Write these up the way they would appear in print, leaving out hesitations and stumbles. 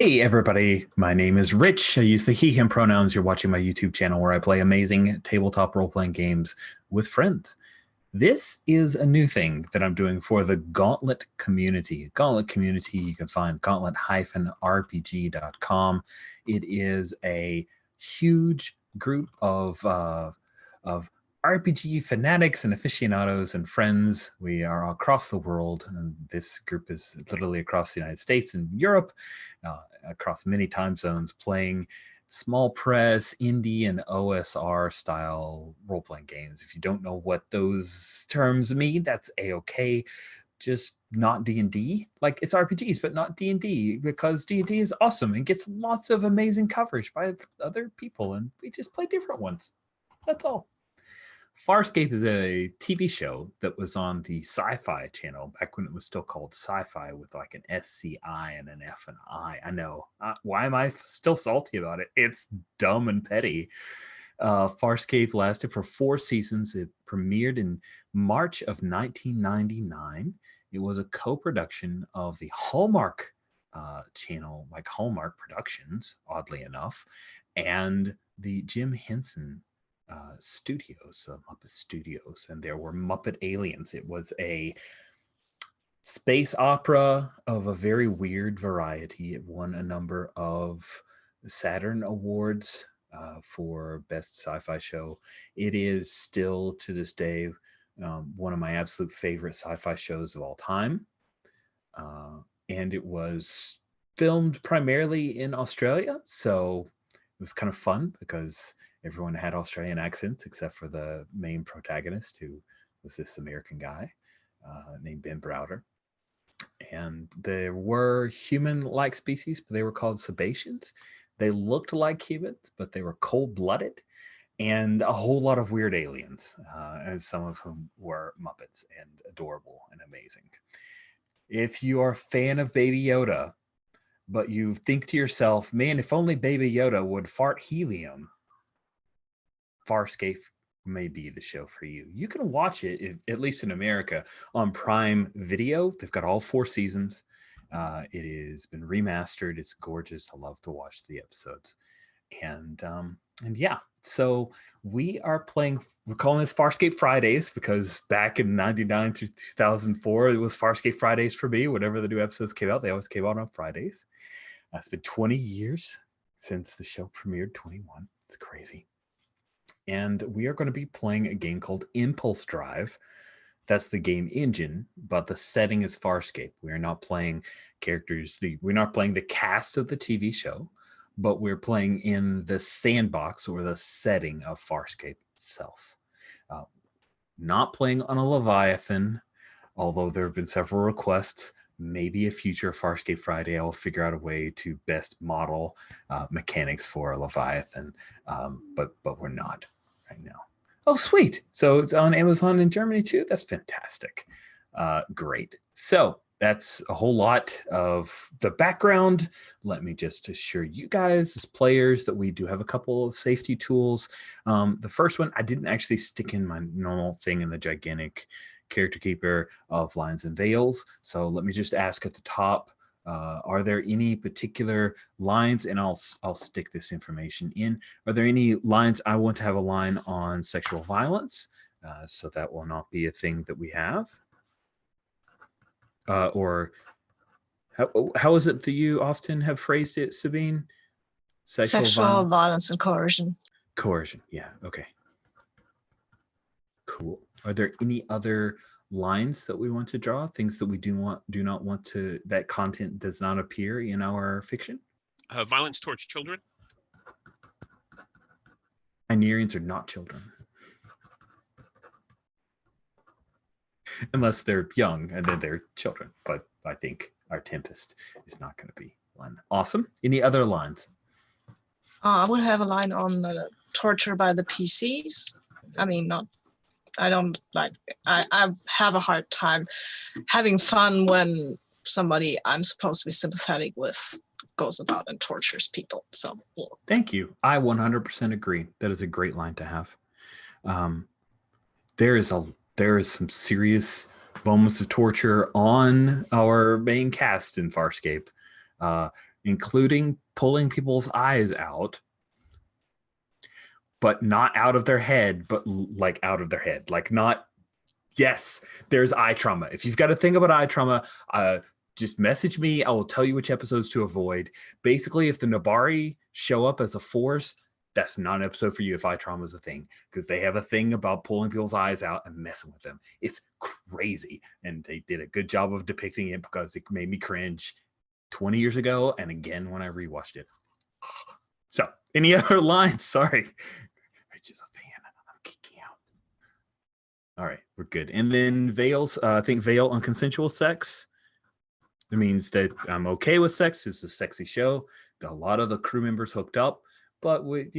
Hey everybody, my name is Rich. I use the he, him pronouns. You're watching my YouTube channel where I play amazing tabletop role-playing games with friends. This is a new thing that I'm doing for the Gauntlet community. Gauntlet community, you can find gauntlet-rpg.com. It is a huge group of RPG fanatics and aficionados and friends. We are across the world, and this group is literally across the United States and Europe, across many time zones, playing small press, indie, and OSR style role-playing games. If you don't know what those terms mean, that's a-okay. Just not D&D. Like, it's RPGs, but not D&D, because D&D is awesome and gets lots of amazing coverage by other people, and we just play different ones. That's all. Farscape is a TV show that was on the Sci-Fi Channel back when it was still called Sci-Fi, with like an SCI and an F and I. I know. Why am I still salty about it? It's dumb and petty. Farscape lasted for 4 seasons. It premiered in March of 1999. It was a co-production of the Hallmark channel, like Hallmark Productions, oddly enough, and the Jim Henson studios, Muppet Studios, and there were Muppet Aliens. It was a space opera of a very weird variety. It won a number of Saturn Awards for Best Sci-Fi Show. It is still, to this day, one of my absolute favorite sci-fi shows of all time. And it was filmed primarily in Australia, so it was kind of fun because everyone had Australian accents except for the main protagonist, who was this American guy named Ben Browder. And there were human-like species, but they were called Sebaceans. They looked like humans, but they were cold-blooded, and a whole lot of weird aliens, and some of whom were Muppets and adorable and amazing. If you are a fan of Baby Yoda, but you think to yourself, man, if only Baby Yoda would fart helium, Farscape may be the show for you. You can watch it, at least in America, on Prime Video. They've got all 4 seasons. It has been remastered. It's gorgeous. I love to watch the episodes. And yeah, so we are playing, we're calling this Farscape Fridays because back in 99 to 2004, it was Farscape Fridays for me. Whenever the new episodes came out, they always came out on Fridays. It's been 20 years since the show premiered, 21. It's crazy. And we are going to be playing a game called Impulse Drive. That's the game engine, but the setting is Farscape. We are not playing characters. We're not playing the cast of the TV show, but we're playing in the sandbox or the setting of Farscape itself. Not playing on a Leviathan, although there have been several requests. Maybe a future Farscape Friday, I will figure out a way to best model mechanics for a Leviathan, but we're not right now. Oh, sweet. So it's on Amazon in Germany too? That's fantastic. Great. So that's a whole lot of the background. Let me just assure you guys as players that we do have a couple of safety tools. The first one, I didn't actually stick in my normal thing in the gigantic character keeper of lines and veils. So let me just ask at the top, are there any particular lines, and I'll stick this information in. Are there any lines? I want to have a line on sexual violence, so that will not be a thing that we have. Or how is it that you often have phrased it, Sabine? Sexual violence and coercion. Coercion, yeah, okay. Cool. Are there any other lines that we want to draw? Things that we do not want to, that content does not appear in our fiction? Violence towards children. Hynerians are not children. Unless they're young and then they're children. But I think our Tempest is not going to be one. Awesome. Any other lines? I would have a line on torture by the PCs. I mean, not. I don't like. I have a hard time having fun when somebody I'm supposed to be sympathetic with goes about and tortures people. So yeah. Thank you. I 100% agree. That is a great line to have. There is some serious moments of torture on our main cast in Farscape. including pulling people's eyes out, but not out of their head, but like out of their head, like not. Yes, there's eye trauma. If you've got a thing about eye trauma, just message me. I will tell you which episodes to avoid. Basically, if the Nabari show up as a force, that's not an episode for you if eye trauma is a thing, because they have a thing about pulling people's eyes out and messing with them. It's crazy. And they did a good job of depicting it because it made me cringe 20 years ago and again when I rewatched it. So, any other lines? Sorry. I'm just a fan. I'm kicking out. All right, we're good. And then veils, I think veil unconsensual sex. It means that I'm okay with sex. It's a sexy show. A lot of the crew members hooked up, but we,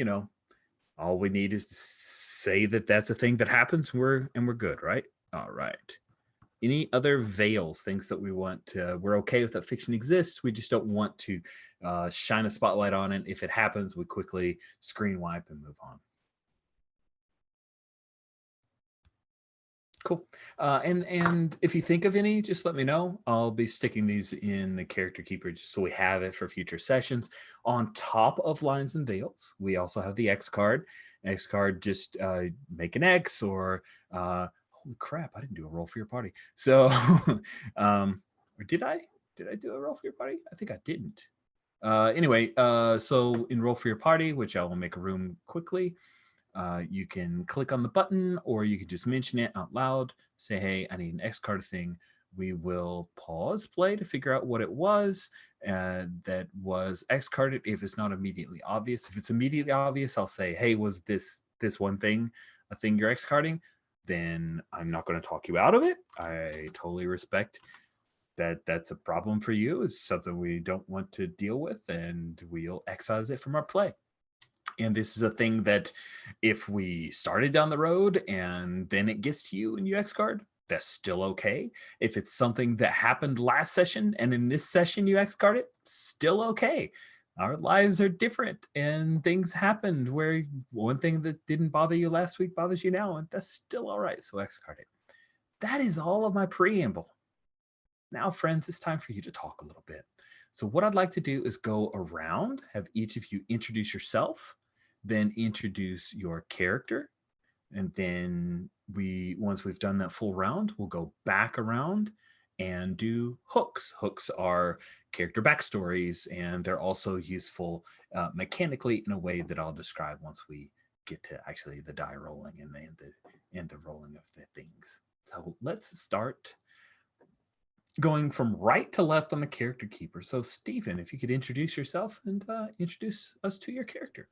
all we need is to say that that's a thing that happens. We're good, right? All right. Any other veils, things that we want to, we're okay with that fiction exists. We just don't want to shine a spotlight on it. If it happens, we quickly screen wipe and move on. Cool. And if you think of any, just let me know. I'll be sticking these in the character keeper just so we have it for future sessions. On top of lines and veils, we also have the X card. X card, just make an X or holy crap, I didn't do a roll for your party. So or did I do a roll for your party? I think I didn't. Anyway, so in roll for your party, which I will make a room quickly. You can click on the button or you can just mention it out loud. Say, hey, I need an X card thing. We will pause play to figure out what it was that was X carded if it's not immediately obvious. If it's immediately obvious, I'll say, hey, was this one thing a thing you're X carding? Then I'm not going to talk you out of it. I totally respect that that's a problem for you. It's something we don't want to deal with and we'll excise it from our play. And this is a thing that if we started down the road and then it gets to you and you X card, that's still okay. If it's something that happened last session and in this session you X card it, still okay. Our lives are different and things happened where one thing that didn't bother you last week bothers you now, and that's still all right. So X card it. That is all of my preamble. Now, friends, it's time for you to talk a little bit. So what I'd like to do is go around, have each of you introduce yourself, then introduce your character. And then once we've done that full round, we'll go back around and do hooks. Hooks are character backstories, and they're also useful mechanically in a way that I'll describe once we get to actually the die rolling and the rolling of the things. So let's start going from right to left on the character keeper. So Stephen, if you could introduce yourself and introduce us to your character.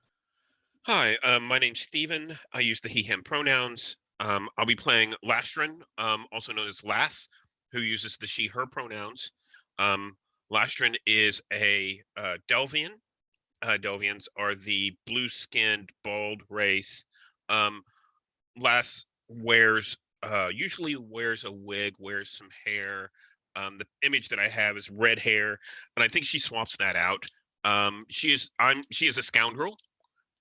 Hi, my name's Stephen. I use the he, him pronouns. I'll be playing Lastran, also known as Lass, who uses the she, her pronouns. Lastran is a Delvian. Delvians are the blue-skinned, bald race. Lass usually wears a wig, wears some hair. The image that I have is red hair, and I think she swaps that out. She is a scoundrel.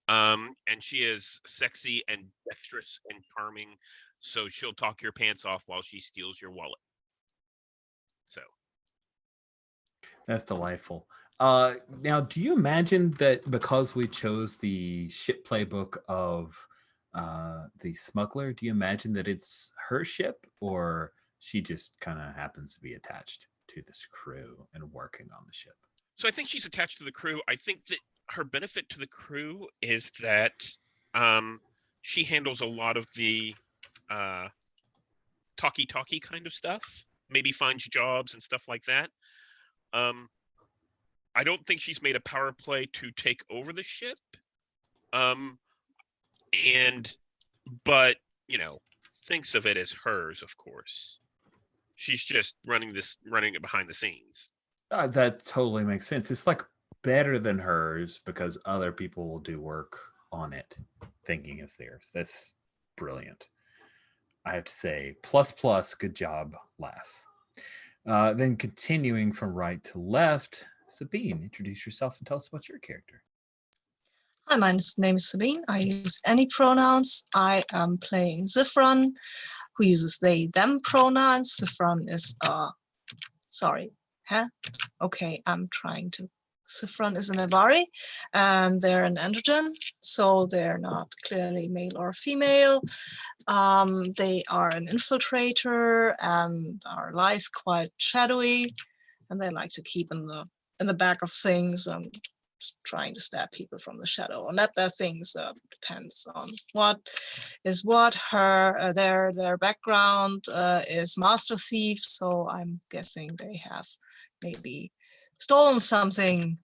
And she is sexy and dexterous and charming, so she'll talk your pants off while she steals your wallet. So that's delightful. Now, do you imagine that because we chose the ship playbook of the smuggler, do you imagine that it's her ship, or she just kind of happens to be attached to this crew and working on the ship? So I think she's attached to the crew. I think that her benefit to the crew is that she handles a lot of the talky kind of stuff, maybe finds jobs and stuff like that. I don't think she's made a power play to take over the ship. But thinks of it as hers, of course. She's just running it behind the scenes. That totally makes sense. It's like better than hers because other people will do work on it thinking it's theirs. That's brilliant. I have to say, plus, good job, Lass. Then continuing from right to left, Sabine, introduce yourself and tell us about your character. Hi, my name is Sabine. I use any pronouns. I am playing Zifron, who uses they, them pronouns. Zifron is, sorry, huh? Okay, I'm trying to Sifron is an Abari, and they're an androgen, so they're not clearly male or female. They are an infiltrator, and our lies quite shadowy, and they like to keep in the back of things and trying to stab people from the shadow. And that things depends on what is what. Their background is master thief, so I'm guessing they have maybe stolen something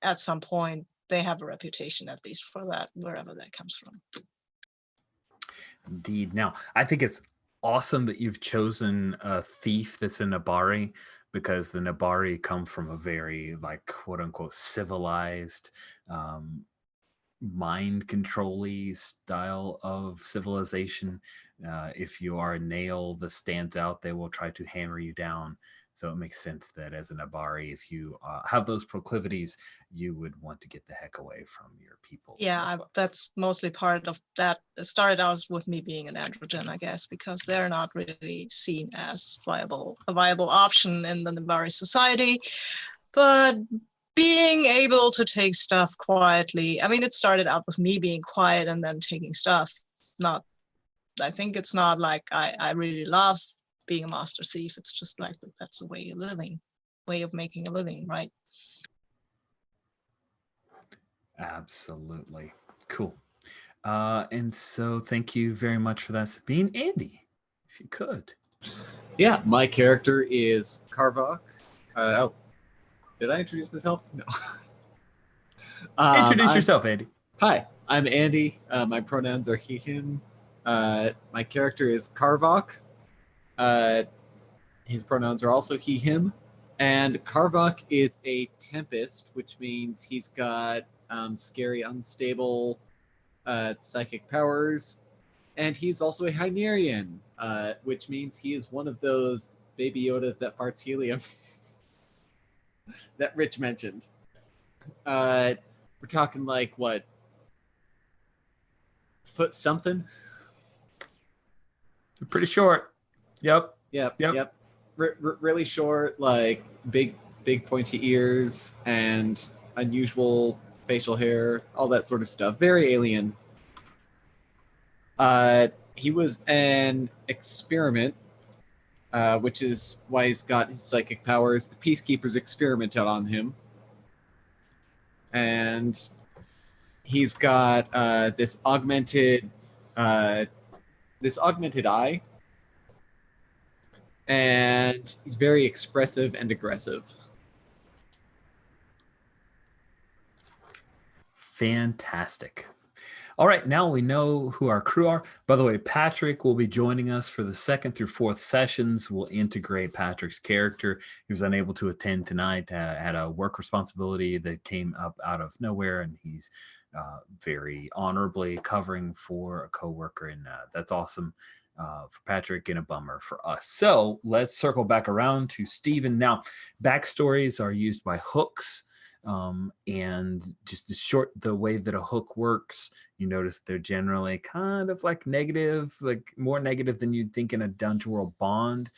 at some point. They have a reputation, at least, for that, wherever that comes from. Indeed. Now, I think it's awesome that you've chosen a thief that's a Nabari, because the Nabari come from a very, like, quote unquote civilized, mind control-y style of civilization. If you are a nail that stands out, they will try to hammer you down. So it makes sense that as an Abari, if you have those proclivities, you would want to get the heck away from your people. Yeah, that's mostly part of that. It started out with me being an androgen, I guess, because they're not really seen as a viable option in the Nabari society. But being able to take stuff quietly, I mean, it started out with me being quiet and then taking stuff. I think it's not like I really love being a master thief. It's just like that's the way of making a living, right? Absolutely. Cool. And so thank you very much for that, Sabine. Andy, if you could. Yeah, my character is Karvok. Did I introduce myself? No. Introduce yourself, Andy. Hi, I'm Andy. My pronouns are he, him. My character is Karvok. His pronouns are also he, him. And Karvok is a Tempest, which means he's got scary, unstable psychic powers. And he's also a Hynerian, which means he is one of those baby Yodas that farts helium that Rich mentioned. We're talking like, what? Foot something? Pretty short. Yep. Really short, like big pointy ears and unusual facial hair, all that sort of stuff. Very alien. He was an experiment, which is why he's got his psychic powers. The Peacekeepers experimented on him. And he's got this augmented eye. And he's very expressive and aggressive. Fantastic. All right, now we know who our crew are. By the way, Patrick will be joining us for the 2nd through 4th sessions. We'll integrate Patrick's character. He was unable to attend tonight, had a work responsibility that came up out of nowhere, and he's very honorably covering for a coworker, and that's awesome for Patrick and a bummer for us. So let's circle back around to Stephen. Now, backstories are used by hooks. And just the way that a hook works, you notice they're generally kind of like negative, like more negative than you'd think in a Dungeon World bond.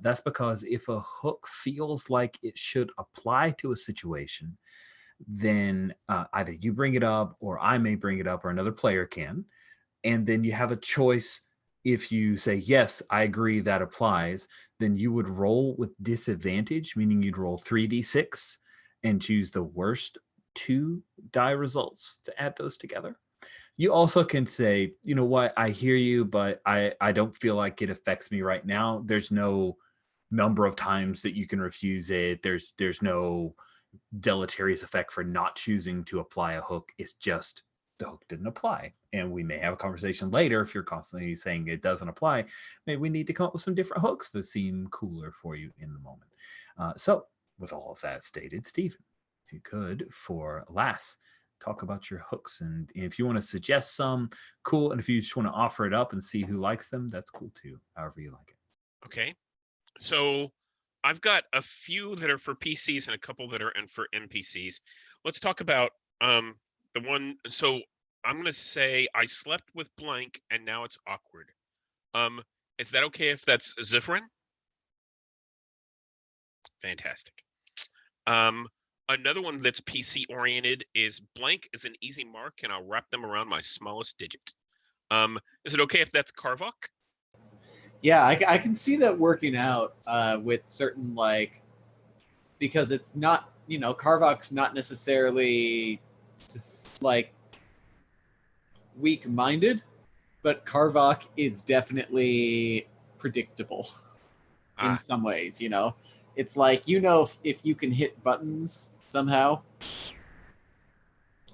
That's because if a hook feels like it should apply to a situation, then either you bring it up, or I may bring it up, or another player can. And then you have a choice. If you say, yes, I agree, that applies, then you would roll with disadvantage, meaning you'd roll 3d6 and choose the worst 2 die results to add those together. You also can say, you know what, I hear you, but I don't feel like it affects me right now. There's no number of times that you can refuse it. There's no deleterious effect for not choosing to apply a hook. It's just the hook didn't apply. And we may have a conversation later if you're constantly saying it doesn't apply. Maybe we need to come up with some different hooks that seem cooler for you in the moment. So with all of that stated, Stephen, if you could, for Lass, talk about your hooks. And if you want to suggest some, cool. And if you just want to offer it up and see who likes them, that's cool too, however you like it. Okay. So I've got a few that are for PCs and a couple that are for NPCs. Let's talk about the one. So I'm going to say I slept with blank and now it's awkward. Is that okay if that's Zifrin? Fantastic. Another one that's PC oriented is blank is an easy mark, and I'll wrap them around my smallest digit. Is it okay if that's Karvok? Yeah, I can see that working out with certain, like, because it's not, Karvok's not necessarily like weak-minded, but Karvok is definitely predictable in some ways. It's like, if you can hit buttons somehow,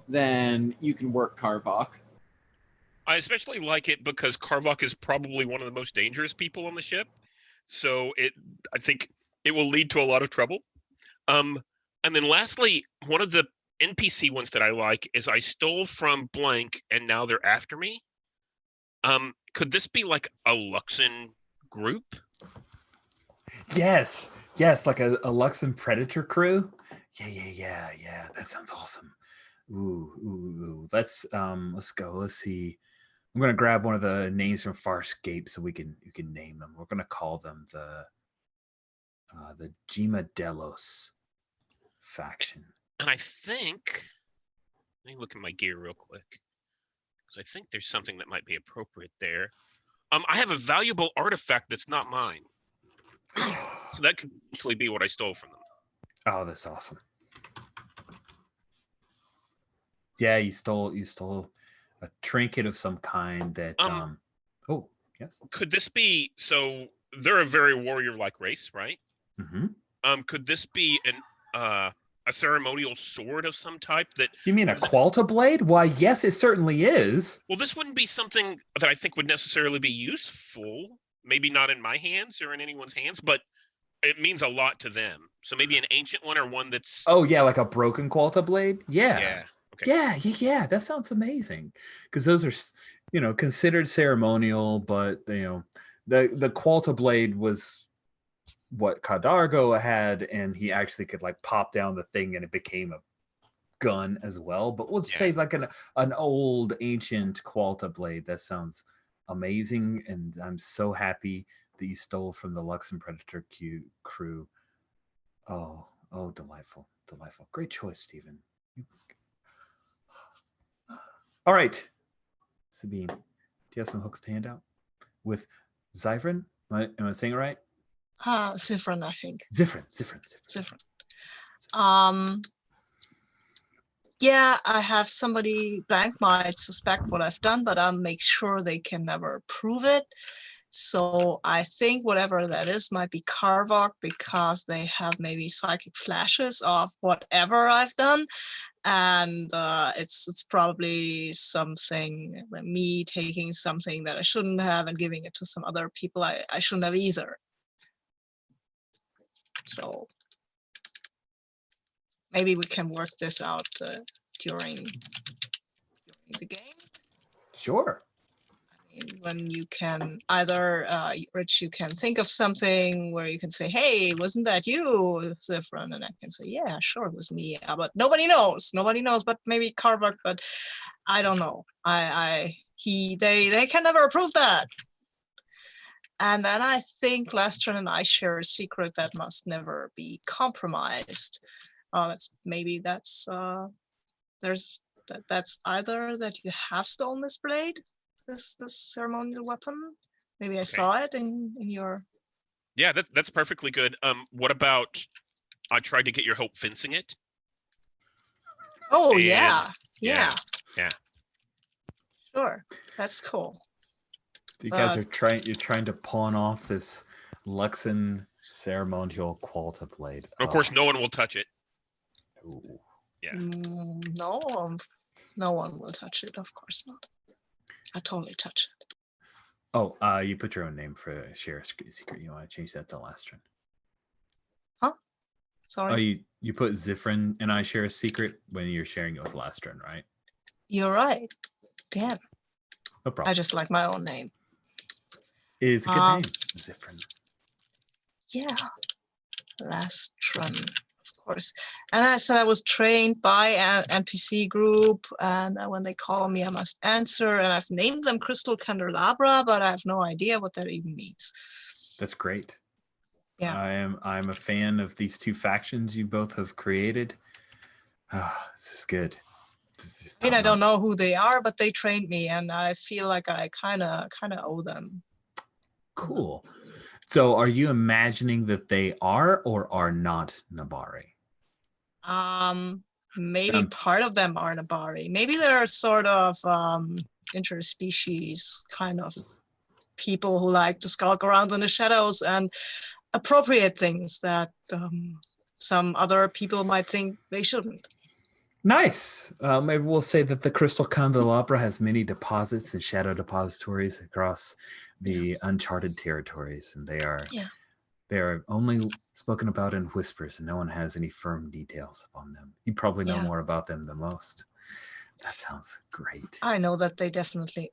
then you can work Karvok. I especially like it because Karvok is probably one of the most dangerous people on the ship. So I think it will lead to a lot of trouble. And then lastly, one of the NPC ones that I like is I stole from blank and now they're after me. Could this be like a Luxon group? Yes, like a Luxon Predator crew. Yeah. That sounds awesome. Ooh. Let's go. Let's see. I'm gonna grab one of the names from Farscape so you can name them. We're gonna call them the Gima Delos faction. And I think, let me look at my gear real quick, because I think there's something that might be appropriate there. I have a valuable artifact that's not mine. So that could actually be what I stole from them. Oh, that's awesome. Yeah, you stole a trinket of some kind that oh, yes. Could this be, so they're a very warrior-like race, right? Mm-hmm. Could this be a ceremonial sword of some type that... You mean a Qualta blade? Why, yes, it certainly is. Well, this wouldn't be something that I think would necessarily be useful. Maybe not in my hands or in anyone's hands, but it means a lot to them. So maybe an ancient one or one that's... Oh, yeah, like a broken Qualta blade? Yeah. Yeah. Okay. Yeah. That sounds amazing. Because those are, considered ceremonial, but, the Qualta blade was what Kadargo had, and he actually could like pop down the thing and it became a gun as well. But let's say like an old ancient Qualta blade. That sounds amazing, and I'm so happy that you stole from the Luxon Predator crew. Oh, delightful. Great choice, Stephen. All right, Sabine, do you have some hooks to hand out with Zyphrin? Am I saying it right? Zifrin, I think. Zifrin. Yeah, I have somebody blank might suspect what I've done, but I'll make sure they can never prove it. So I think whatever that is might be Karvok, because they have maybe psychic flashes of whatever I've done. And it's probably something like me taking something that I shouldn't have and giving it to some other people I shouldn't have either. So maybe we can work this out during the game. Sure. I mean, when you can either, Rich, you can think of something where you can say, hey, wasn't that you, Zifrin? And I can say, yeah, sure, it was me. But nobody knows, but maybe Karvok, but I don't know. They can never prove that. And then I think Lestron and I share a secret that must never be compromised. That's either that you have stolen this blade, this ceremonial weapon. Maybe I saw it in your... Yeah, that's perfectly good. What about I tried to get your help fencing it? Oh, yeah. Sure, that's cool. You guys you're trying to pawn off this Luxon ceremonial Qualta blade. Of course, no one will touch it. Ooh. Yeah. No one will touch it. Of course not. I totally touch it. Oh, you put your own name for share a secret. You want to change that to Lastron? Huh? Sorry. Oh, you put Zifrin and I share a secret when you're sharing it with Lastron, right? You're right. Damn. No problem. I just like my own name. It's a good name, Zifrin. Yeah, Lastron, of course. And I said I was trained by an NPC group, and when they call me, I must answer. And I've named them Crystal Candelabra, but I have no idea what that even means. That's great. Yeah, I'm a fan of these two factions you both have created. This is good. This is I mean, I don't top-notch. know who they are, but they trained me, and I feel like I kind of owe them. Cool. So are you imagining that they are or are not Nabari? Maybe part of them are Nabari. Maybe they're sort of interspecies kind of people who like to skulk around in the shadows and appropriate things that some other people might think they shouldn't. Nice. Maybe we'll say that the Crystal Candelabra has many deposits and shadow depositories across the Uncharted Territories, and they are only spoken about in whispers, and no one has any firm details upon them. You probably know more about them than most. That sounds great. I know that they definitely,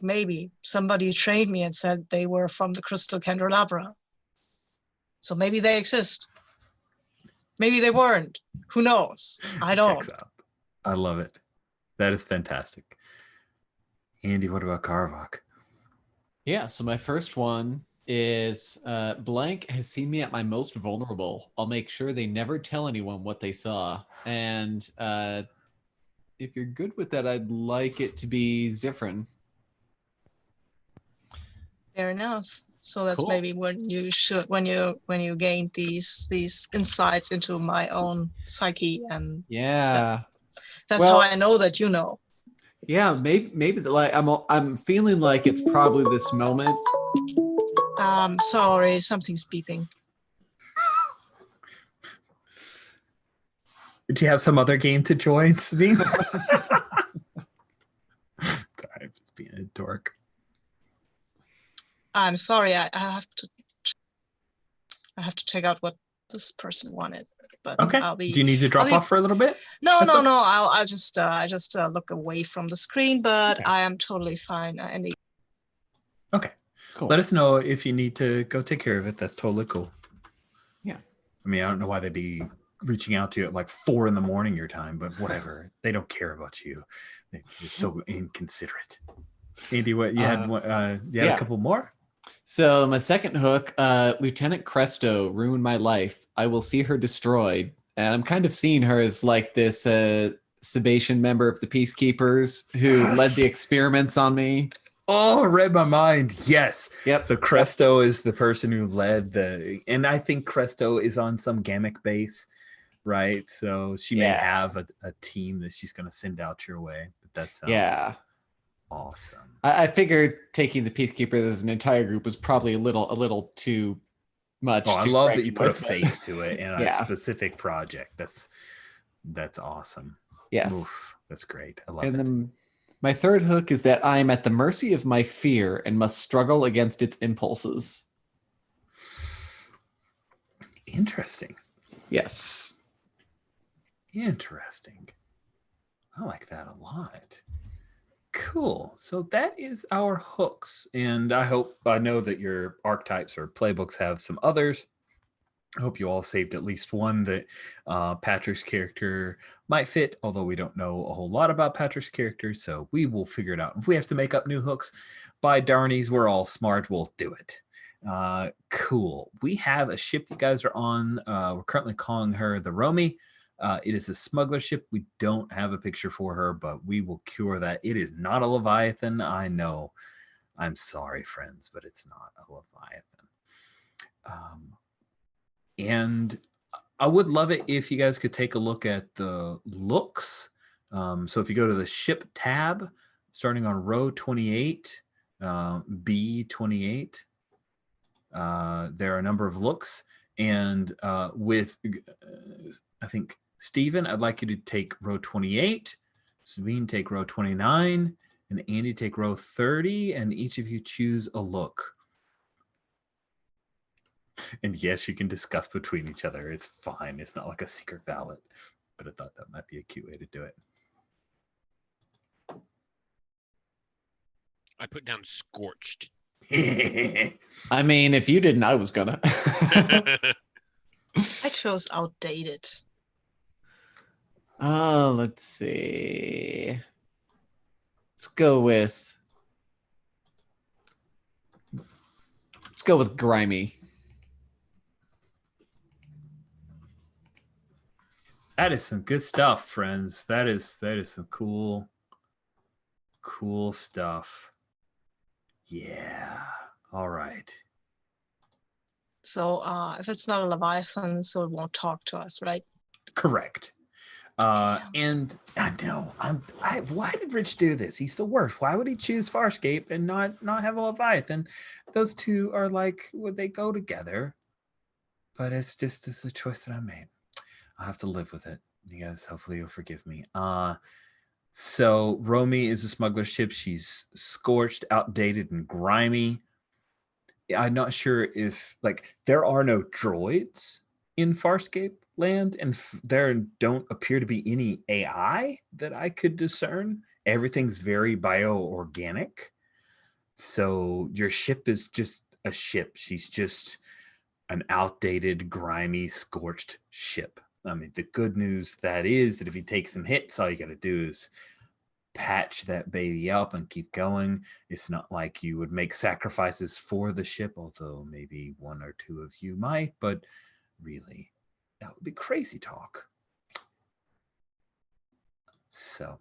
maybe somebody trained me and said they were from the Crystal Candelabra. So maybe they exist. Maybe they weren't. Who knows? I don't. Checks out. I love it. That is fantastic. Andy, what about Karvok? Yeah, so my first one is blank has seen me at my most vulnerable. I'll make sure they never tell anyone what they saw. And if you're good with that, I'd like it to be Zifrin. Fair enough. So that's Cool. maybe when you gain these insights into my own psyche, and that's how I know that you know. Yeah, maybe like I'm feeling like it's probably this moment. Sorry, something's beeping. Did you have some other game to join, Sabine? Sorry, I'm just being a dork. I'm sorry. I have to check out what this person wanted. But okay. Do you need to drop off for a little bit? No. I'll just look away from the screen, but I am totally fine. Okay. Cool. Let us know if you need to go take care of it. That's totally cool. Yeah. I mean, I don't know why they'd be reaching out to you at like 4 a.m. your time, but whatever. They don't care about you. They're so inconsiderate. Andy, what you had? You had a couple more. So my second hook, Lieutenant Cresto ruined my life. I will see her destroyed. And I'm kind of seeing her as like this Sebastian member of the Peacekeepers who led the experiments on me. Oh, read my mind. Yes. Yep. So Cresto is the person who led and I think Cresto is on some Gamic base, right? So she may have a team that she's going to send out your way. But that sounds awesome. I figured taking the Peacekeepers as an entire group was probably a little too much. Oh, I love that you put a face to it in a specific project. That's awesome. Yes. Oof, that's great. I love it. Then my third hook is that I am at the mercy of my fear and must struggle against its impulses. Interesting. Yes. Interesting. I like that a lot. Cool. So that is our hooks. And I know that your archetypes or playbooks have some others. I hope you all saved at least one that Patrick's character might fit, although we don't know a whole lot about Patrick's character, so we will figure it out. If we have to make up new hooks, by darnies, we're all smart, we'll do it. Cool. We have a ship you guys are on. We're currently calling her the Romy. It is a smuggler ship. We don't have a picture for her, but we will cure that. It is not a Leviathan. I know. I'm sorry, friends, but it's not a Leviathan. And I would love it if you guys could take a look at the looks. So if you go to the ship tab, starting on row 28, B28, there are a number of looks. And with, I think, Stephen, I'd like you to take row 28, Sabine take row 29, and Andy take row 30, and each of you choose a look. And yes, you can discuss between each other. It's fine. It's not like a secret ballot, but I thought that might be a cute way to do it. I put down scorched. I mean, if you didn't, I was gonna. I chose outdated. Let's see. Let's go with grimy. That is some good stuff, friends. That is some cool stuff. Yeah. All right. So if it's not a Leviathan, so it won't talk to us, right? Correct. And I know why did Rich do this? He's the worst. Why would he choose Farscape and not have a Leviathan? Those two are like, would they go together? But it's a choice that I made. I'll have to live with it. You guys, hopefully you'll forgive me. So Romy is a smuggler ship. She's scorched, outdated, and grimy. I'm not sure if there are no droids in Farscape land, and there don't appear to be any AI that I could discern. Everything's very bioorganic. So your ship is just a ship. She's just an outdated, grimy, scorched ship. I mean, the good news that if you take some hits, all you got to do is patch that baby up and keep going. It's not like you would make sacrifices for the ship, although maybe one or two of you might, but really, that would be crazy talk. So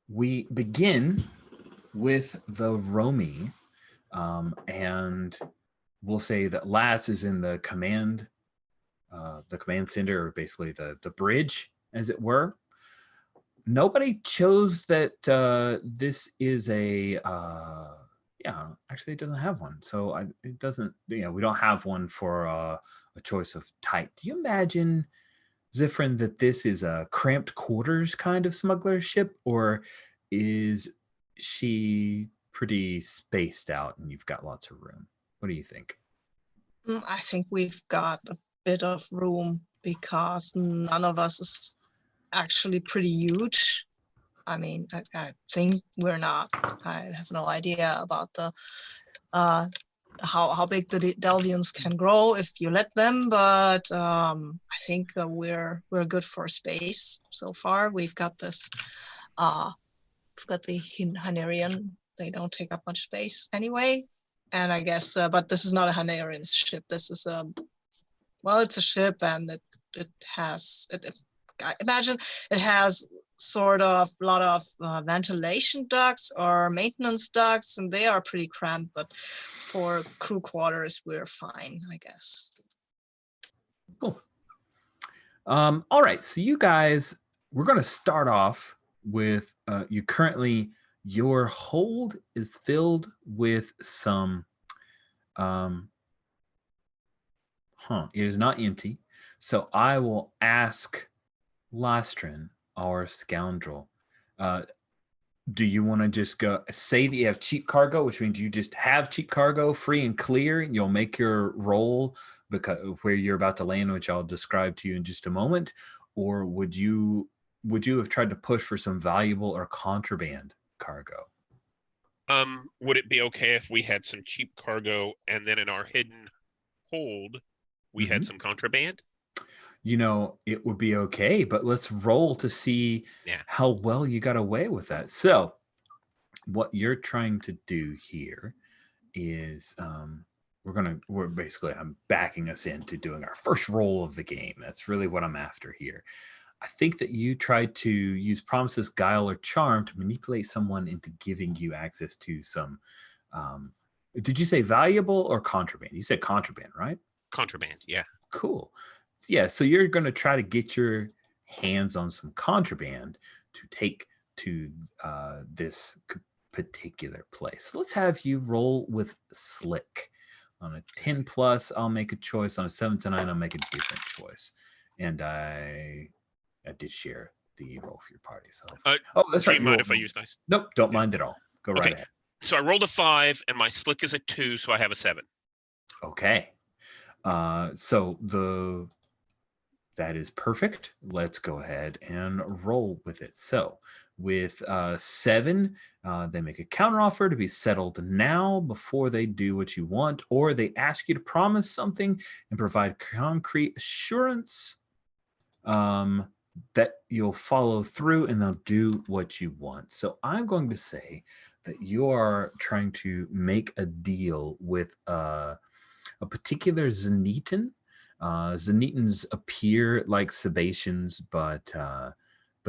we begin with the Romy, and we'll say that Lass is in the command center, or basically the bridge, as it were. Nobody chose that this is a actually it doesn't have one, so it doesn't, we don't have one for a choice of type. Do you imagine, Zifrin, that this is a cramped quarters kind of smuggler ship, or is she pretty spaced out and you've got lots of room? What do you think? I think we've got a bit of room because none of us is actually pretty huge. I mean, I think we're not. I have no idea about the how big the Delvians can grow if you let them, but I think we're good for space so far. We've got this. We've got the Hanarian. They don't take up much space anyway, and I guess. But this is not a Hanarian ship. This is it's a ship, and it has. I imagine it has sort of a lot of ventilation ducts or maintenance ducts, and they are pretty cramped, but for crew quarters we're fine, I guess. Cool. All right, so you guys, we're going to start off with your hold is filled with some it is not empty, so I will ask Lastrin, our scoundrel, do you want to just go say that you have cheap cargo, which means you just have cheap cargo free and clear, and you'll make your roll because where you're about to land, which I'll describe to you in just a moment? Or would you have tried to push for some valuable or contraband cargo? Would it be okay if we had some cheap cargo and then in our hidden hold we had some contraband? It would be okay, but let's roll to see how well you got away with that. So what you're trying to do here is I'm backing us into doing our first roll of the game. That's really what I'm after here. I think that you tried to use promises, guile, or charm to manipulate someone into giving you access to some did you say valuable or contraband? You said contraband, right? Contraband, yeah. Cool. Yeah, so you're going to try to get your hands on some contraband to take to this particular place. Let's have you roll with Slick. On a 10 plus, I'll make a choice. On a 7 to 9, I'll make a different choice. And I did share the roll for your party. So that's right. Do you mind if I use dice? Nope, don't mind at all. Go right ahead. So I rolled a 5, and my Slick is a 2, so I have a 7. Okay. So that is perfect. Let's go ahead and roll with it. So with 7, they make a counteroffer to be settled now before they do what you want, or they ask you to promise something and provide concrete assurance that you'll follow through and they'll do what you want. So I'm going to say that you are trying to make a deal with a particular Zenitan Zenitans appear like Sebaceans, but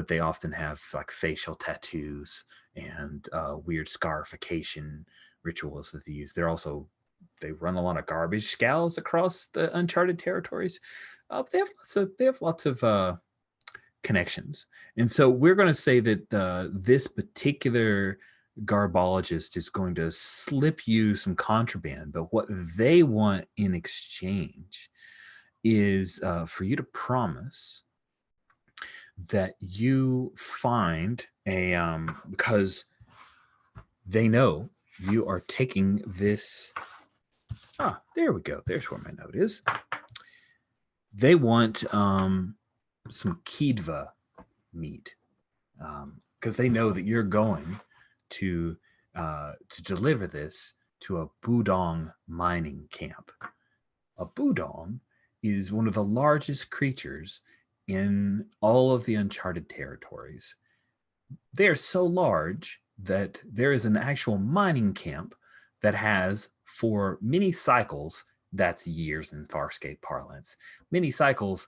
they often have like facial tattoos and weird scarification rituals that they use. They run a lot of garbage scows across the Uncharted Territories. They have lots of connections, and so we're going to say that this particular garbologist is going to slip you some contraband, but what they want in exchange is for you to promise that you find a because they know you are taking this. There we go. There's where my note is. They want some Kidva meat because they know that you're going to deliver this to a Budong mining camp. A Budong is one of the largest creatures in all of the Uncharted Territories. They are so large that there is an actual mining camp that has, for many cycles, that's years in Farscape parlance, many cycles,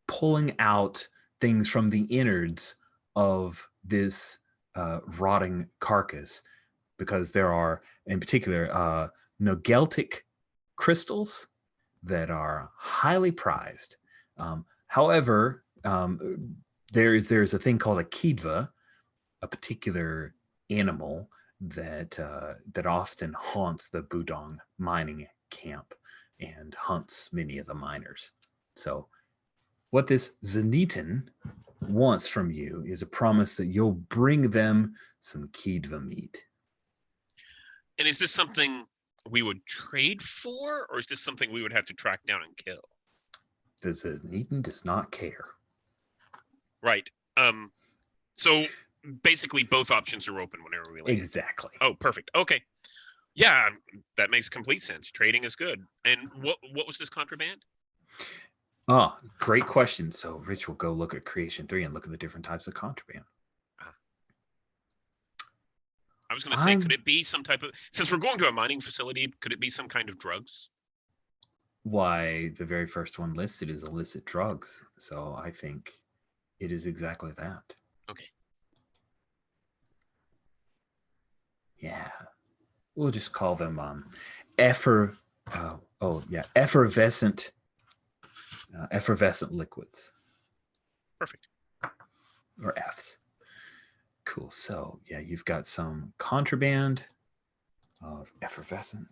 pulling out things from the innards of this rotting carcass, because there are, in particular, galactic crystals that are highly prized. However, there's a thing called a Kidva, a particular animal that often haunts the Budong mining camp and hunts many of the miners. So what this Zenitan wants from you is a promise that you'll bring them some Kidva meat. And is this something we would trade for, or is this something we would have to track down and kill? The Zenitan does not care. Right. So basically both options are open whenever we land. Exactly. Oh, perfect. Okay. Yeah, that makes complete sense. Trading is good. And what was this contraband? Oh, great question. So Rich will go look at Creation 3 and look at the different types of contraband. I was going to say, could it be some type of, since we're going to a mining facility, could it be some kind of drugs? Why, the very first one listed is illicit drugs. So I think it is exactly that. Okay. Yeah. We'll just call them effervescent liquids. Perfect. Or Fs. Cool. So yeah, you've got some contraband of effervescent.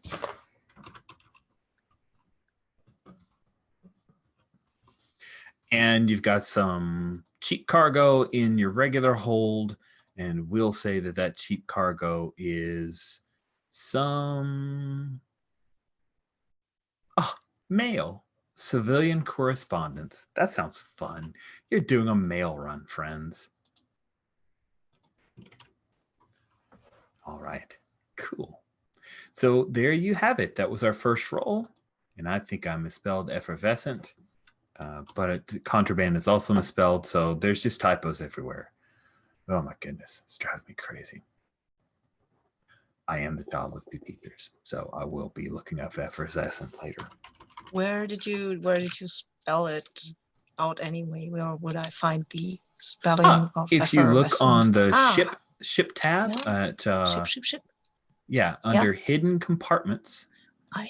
And you've got some cheap cargo in your regular hold. And we'll say that cheap cargo is some mail, civilian correspondence. That sounds fun. You're doing a mail run, friends. All right, cool. So there you have it. That was our first roll. And I think I misspelled effervescent, but contraband is also misspelled. So there's just typos everywhere. Oh my goodness, it's driving me crazy. I am the dog with two teachers, so I will be looking up effervescent later. Where did you spell it out anyway? Where would I find the spelling of if you look on the ship tab at ship. Yeah, under hidden compartments. I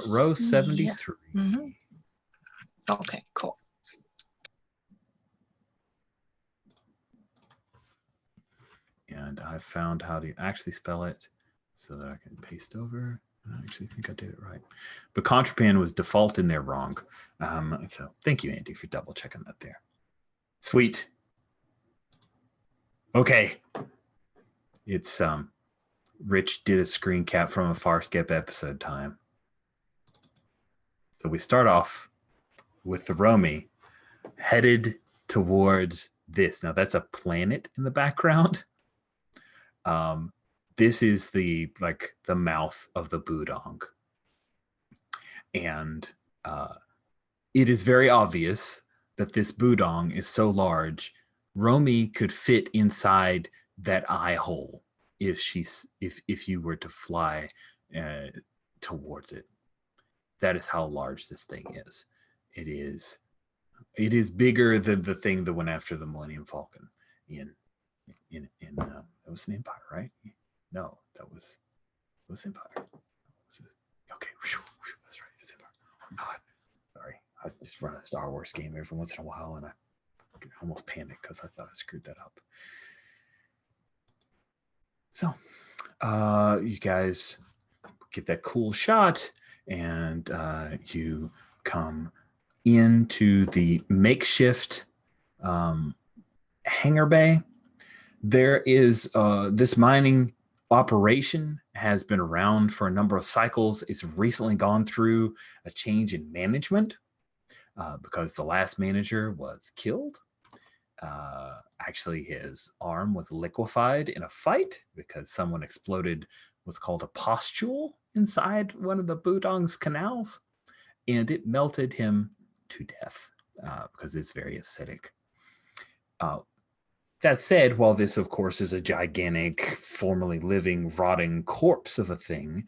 on row 73. Mm-hmm. Okay, cool. And I found how to actually spell it so that I can paste over. I actually think I did it right. But contraband was default in there wrong. So thank you, Andy, for double checking that there. Sweet. Okay. It's Rich did a screen cap from a Farscape episode time. So we start off with the Romy headed towards this. Now that's a planet in the background. This is the mouth of the Budong. And it is very obvious that this Budong is so large, Romy could fit inside that eye hole if you were to fly towards it. That is how large this thing is. It is bigger than the thing that went after the Millennium Falcon in that was an Empire, right? No, that was Empire. Okay, that's right, it's Empire. Oh God, sorry, I just run a Star Wars game every once in a while, and I almost panic because I thought I screwed that up. So, you guys get that cool shot, and you come into the makeshift hangar bay. There is this mining operation has been around for a number of cycles. It's recently gone through a change in management because the last manager was killed. Actually, his arm was liquefied in a fight because someone exploded what's called a pustule inside one of the Budong's canals, and it melted him to death because it's very acidic. That said, while this, of course, is a gigantic, formerly living, rotting corpse of a thing,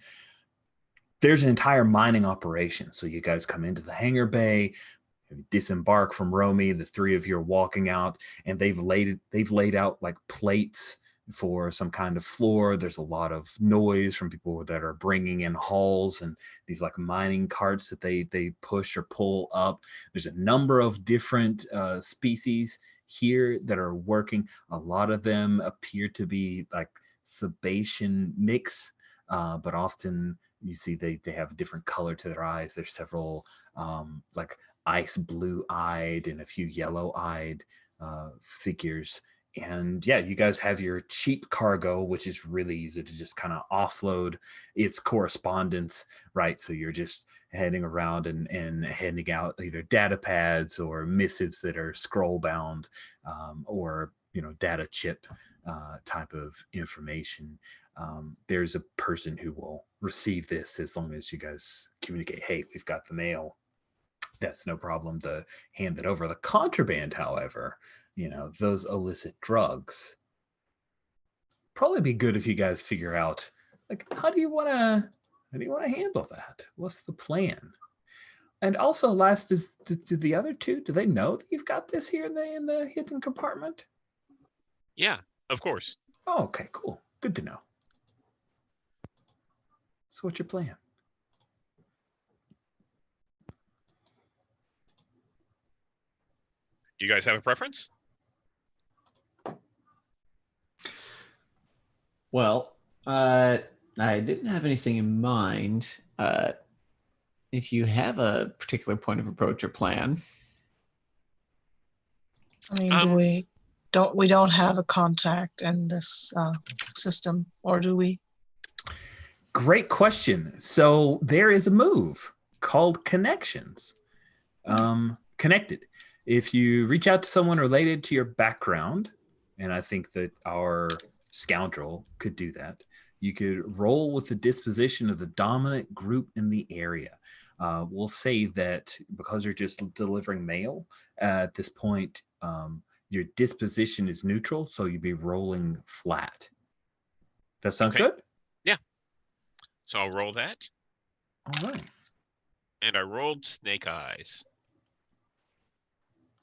there's an entire mining operation. So you guys come into the hangar bay, disembark from Romy. The three of you are walking out, and they've laid out like plates for some kind of floor. There's a lot of noise from people that are bringing in hauls and these like mining carts that they push or pull up. There's a number of different species here that are working. A lot of them appear to be like Sebacean mix, but often you see they have a different color to their eyes. There's several like ice blue-eyed and a few yellow-eyed figures. And yeah, you guys have your cheap cargo, which is really easy to just kind of offload its correspondence, right? So you're just heading around and handing out either data pads or missives that are scroll bound, or data chip type of information. There's a person who will receive this as long as you guys communicate, hey, we've got the mail. That's no problem to hand it over. The contraband, however, those illicit drugs, probably be good if you guys figure out, like, how do you want to handle that? What's the plan? And also, last is, do the other two, do they know that you've got this here in the hidden compartment? Yeah, of course. Oh, okay, cool. Good to know. So what's your plan? You guys have a preference? Well, I didn't have anything in mind. If you have a particular point of approach or plan. I mean, we don't have a contact in this system, or do we? Great question. So there is a move called connections. Connected. If you reach out to someone related to your background, and I think that our scoundrel could do that, you could roll with the disposition of the dominant group in the area. We'll say that because you're just delivering mail at this point, your disposition is neutral, so you'd be rolling flat. That sound good? Yeah. So I'll roll that. All right. And I rolled snake eyes.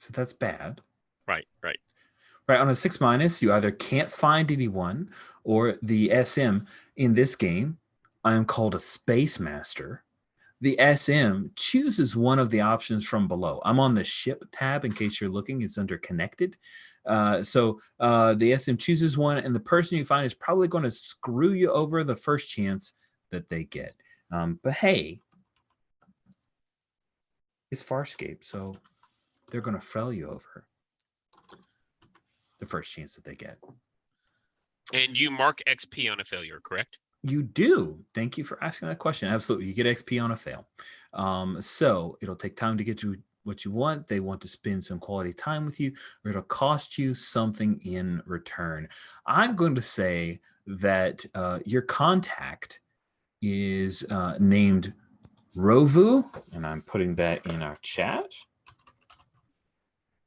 So that's bad. Right. Right, on a 6-, you either can't find anyone, or the SM in this game, I am called a space master. The SM chooses one of the options from below. I'm on the ship tab in case you're looking. It's under connected. So the SM chooses one, and the person you find is probably going to screw you over the first chance that they get. But hey, it's Farscape, so they're going to fell you over the first chance that they get. And you mark XP on a failure, correct? You do. Thank you for asking that question. Absolutely. You get XP on a fail. So it'll take time to get you what you want. They want to spend some quality time with you, or it'll cost you something in return. I'm going to say that your contact is named Rovu, and I'm putting that in our chat.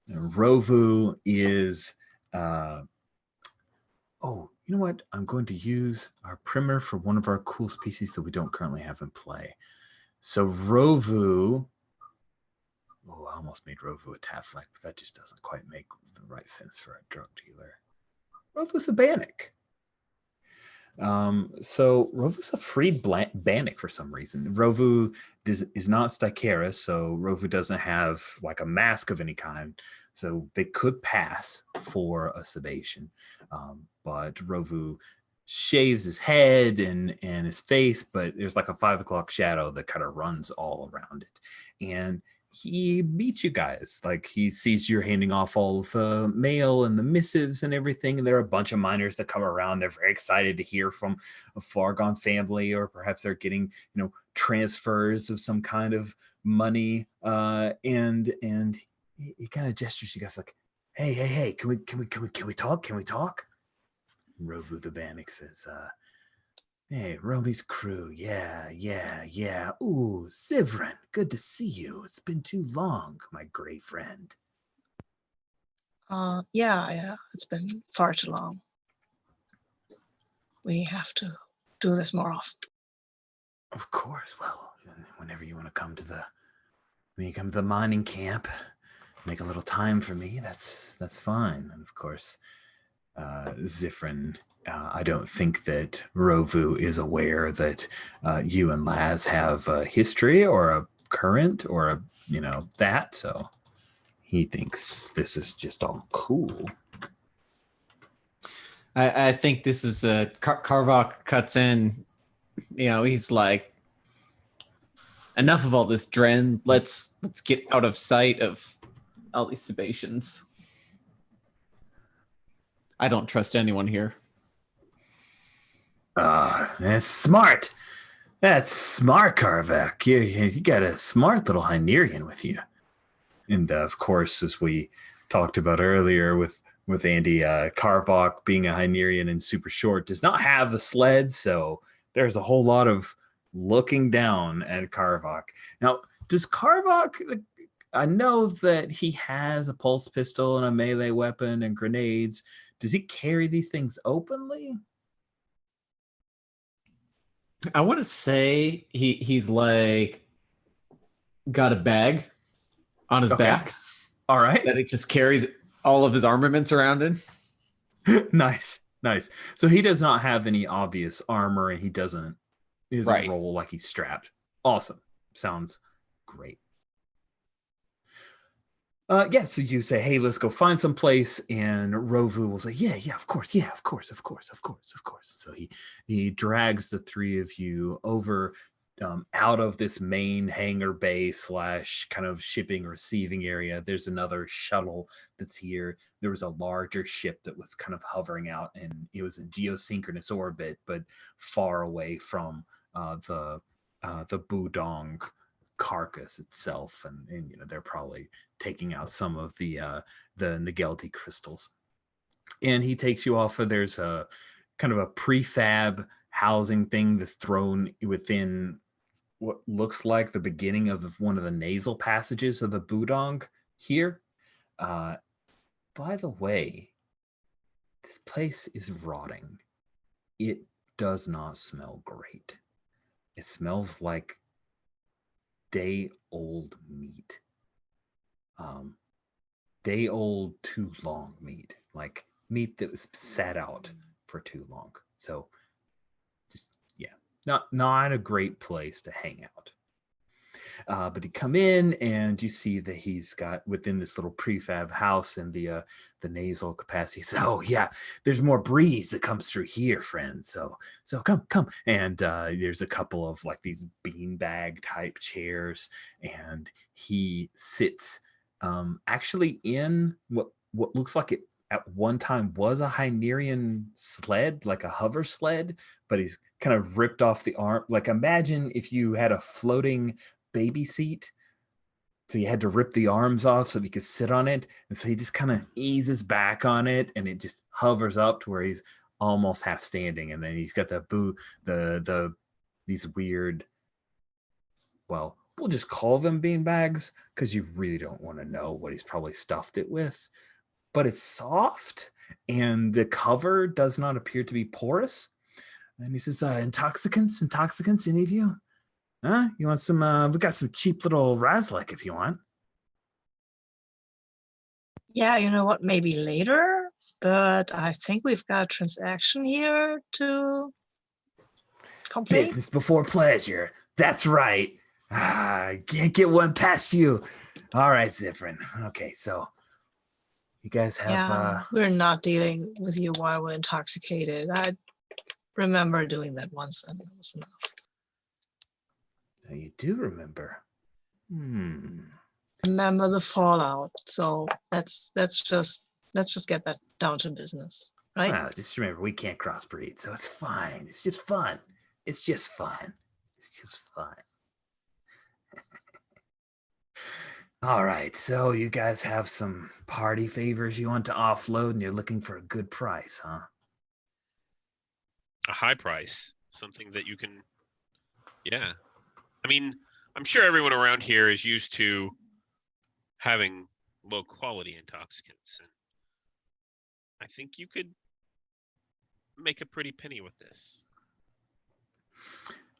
And Rovu is you know what? I'm going to use our primer for one of our cool species that we don't currently have in play. So Rovu Oh, I almost made Rovu a Taflek, but that just doesn't quite make the right sense for a drug dealer. Rovu's a Bannock. So Rovu's a freed Bannock for some reason. Rovu is not Stykeris, so Rovu doesn't have like a mask of any kind. So they could pass for a Sebation. But Rovu shaves his head and his face, but there's like a 5 o'clock shadow that kind of runs all around it. And he meets you guys. Like, he sees you're handing off all of the mail and the missives and everything. And there are a bunch of miners that come around. They're very excited to hear from a far gone family, or perhaps they're getting, transfers of some kind of money. And he kind of gestures to you guys like, hey, can we talk? Can we talk? Rovu the Bannock says, hey, Romy's crew. Yeah. Ooh, Zivran, good to see you. It's been too long, my gray friend. Yeah, it's been far too long. We have to do this more often. Of course. Well, whenever you want to come to the mining camp, make a little time for me, that's fine. And of course, Zifrin, I don't think that Rovu is aware that you and Laz have a history or a current or that, so he thinks this is just all cool. I think this is Karvok cuts in. He's like, enough of all this, Dren. Let's get out of sight of all these Sebastians. I don't trust anyone here. That's smart. That's smart, Karvak. You got a smart little Hynerian with you. And of course, as we talked about earlier with Andy, Karvok being a Hynerian and super short does not have the sled, so there's a whole lot of looking down at Karvok. Now, does Karvok... I know that he has a pulse pistol and a melee weapon and grenades. Does he carry these things openly? I want to say he's like got a bag on his back. All right. That it just carries all of his armaments around in. Nice. So he does not have any obvious armor, and he doesn't roll like he's strapped. Awesome. Sounds great. So you say, hey, let's go find some place, and Rovu will say, yeah, of course. So he drags the three of you over out of this main hangar bay / kind of shipping receiving area. There's another shuttle that's here. There was a larger ship that was kind of hovering out, and it was in geosynchronous orbit, but far away from the Budong carcass itself, and they're probably taking out some of the Nagelti crystals. And he takes you off. There's a kind of a prefab housing thing that's thrown within what looks like the beginning of one of the nasal passages of the Budong here. By the way, this place is rotting. It does not smell great. It smells like day-old meat. Day-old, too long meat. Like meat that was sat out for too long. So just, not a great place to hang out. But you come in and you see that he's got within this little prefab house and the nasal capacity. So there's more breeze that comes through here, friend. So come. And there's a couple of like these beanbag type chairs, and he sits actually in what looks like it at one time was a Hynerian sled, like a hover sled, but he's kind of ripped off the arm. Like, imagine if you had a floating baby seat, so you had to rip the arms off so he could sit on it, and so he just kind of eases back on it, and it just hovers up to where he's almost half standing, and then he's got these weird, well, we'll just call them beanbags because you really don't want to know what he's probably stuffed it with, but it's soft and the cover does not appear to be porous. And he says, intoxicants, any of you? Huh? You want some? We got some cheap little Razlek if you want. Yeah, you know what? Maybe later, but I think we've got a transaction here to complete. Business before pleasure. That's right. I can't get one past you. All right, Zifrin. Okay, so you guys have Yeah, we're not dealing with you while we're intoxicated. I remember doing that once, and it was enough. you do remember. Remember the fallout. So let's just get that down to business, right? Well, just remember we can't crossbreed, so it's fine. It's just fun. It's just fun. It's just fun. All right, so you guys have some party favors you want to offload, and you're looking for a good price, huh? A high price, something that you can. Yeah, I mean, I'm sure everyone around here is used to having low quality intoxicants, and I think you could make a pretty penny with this.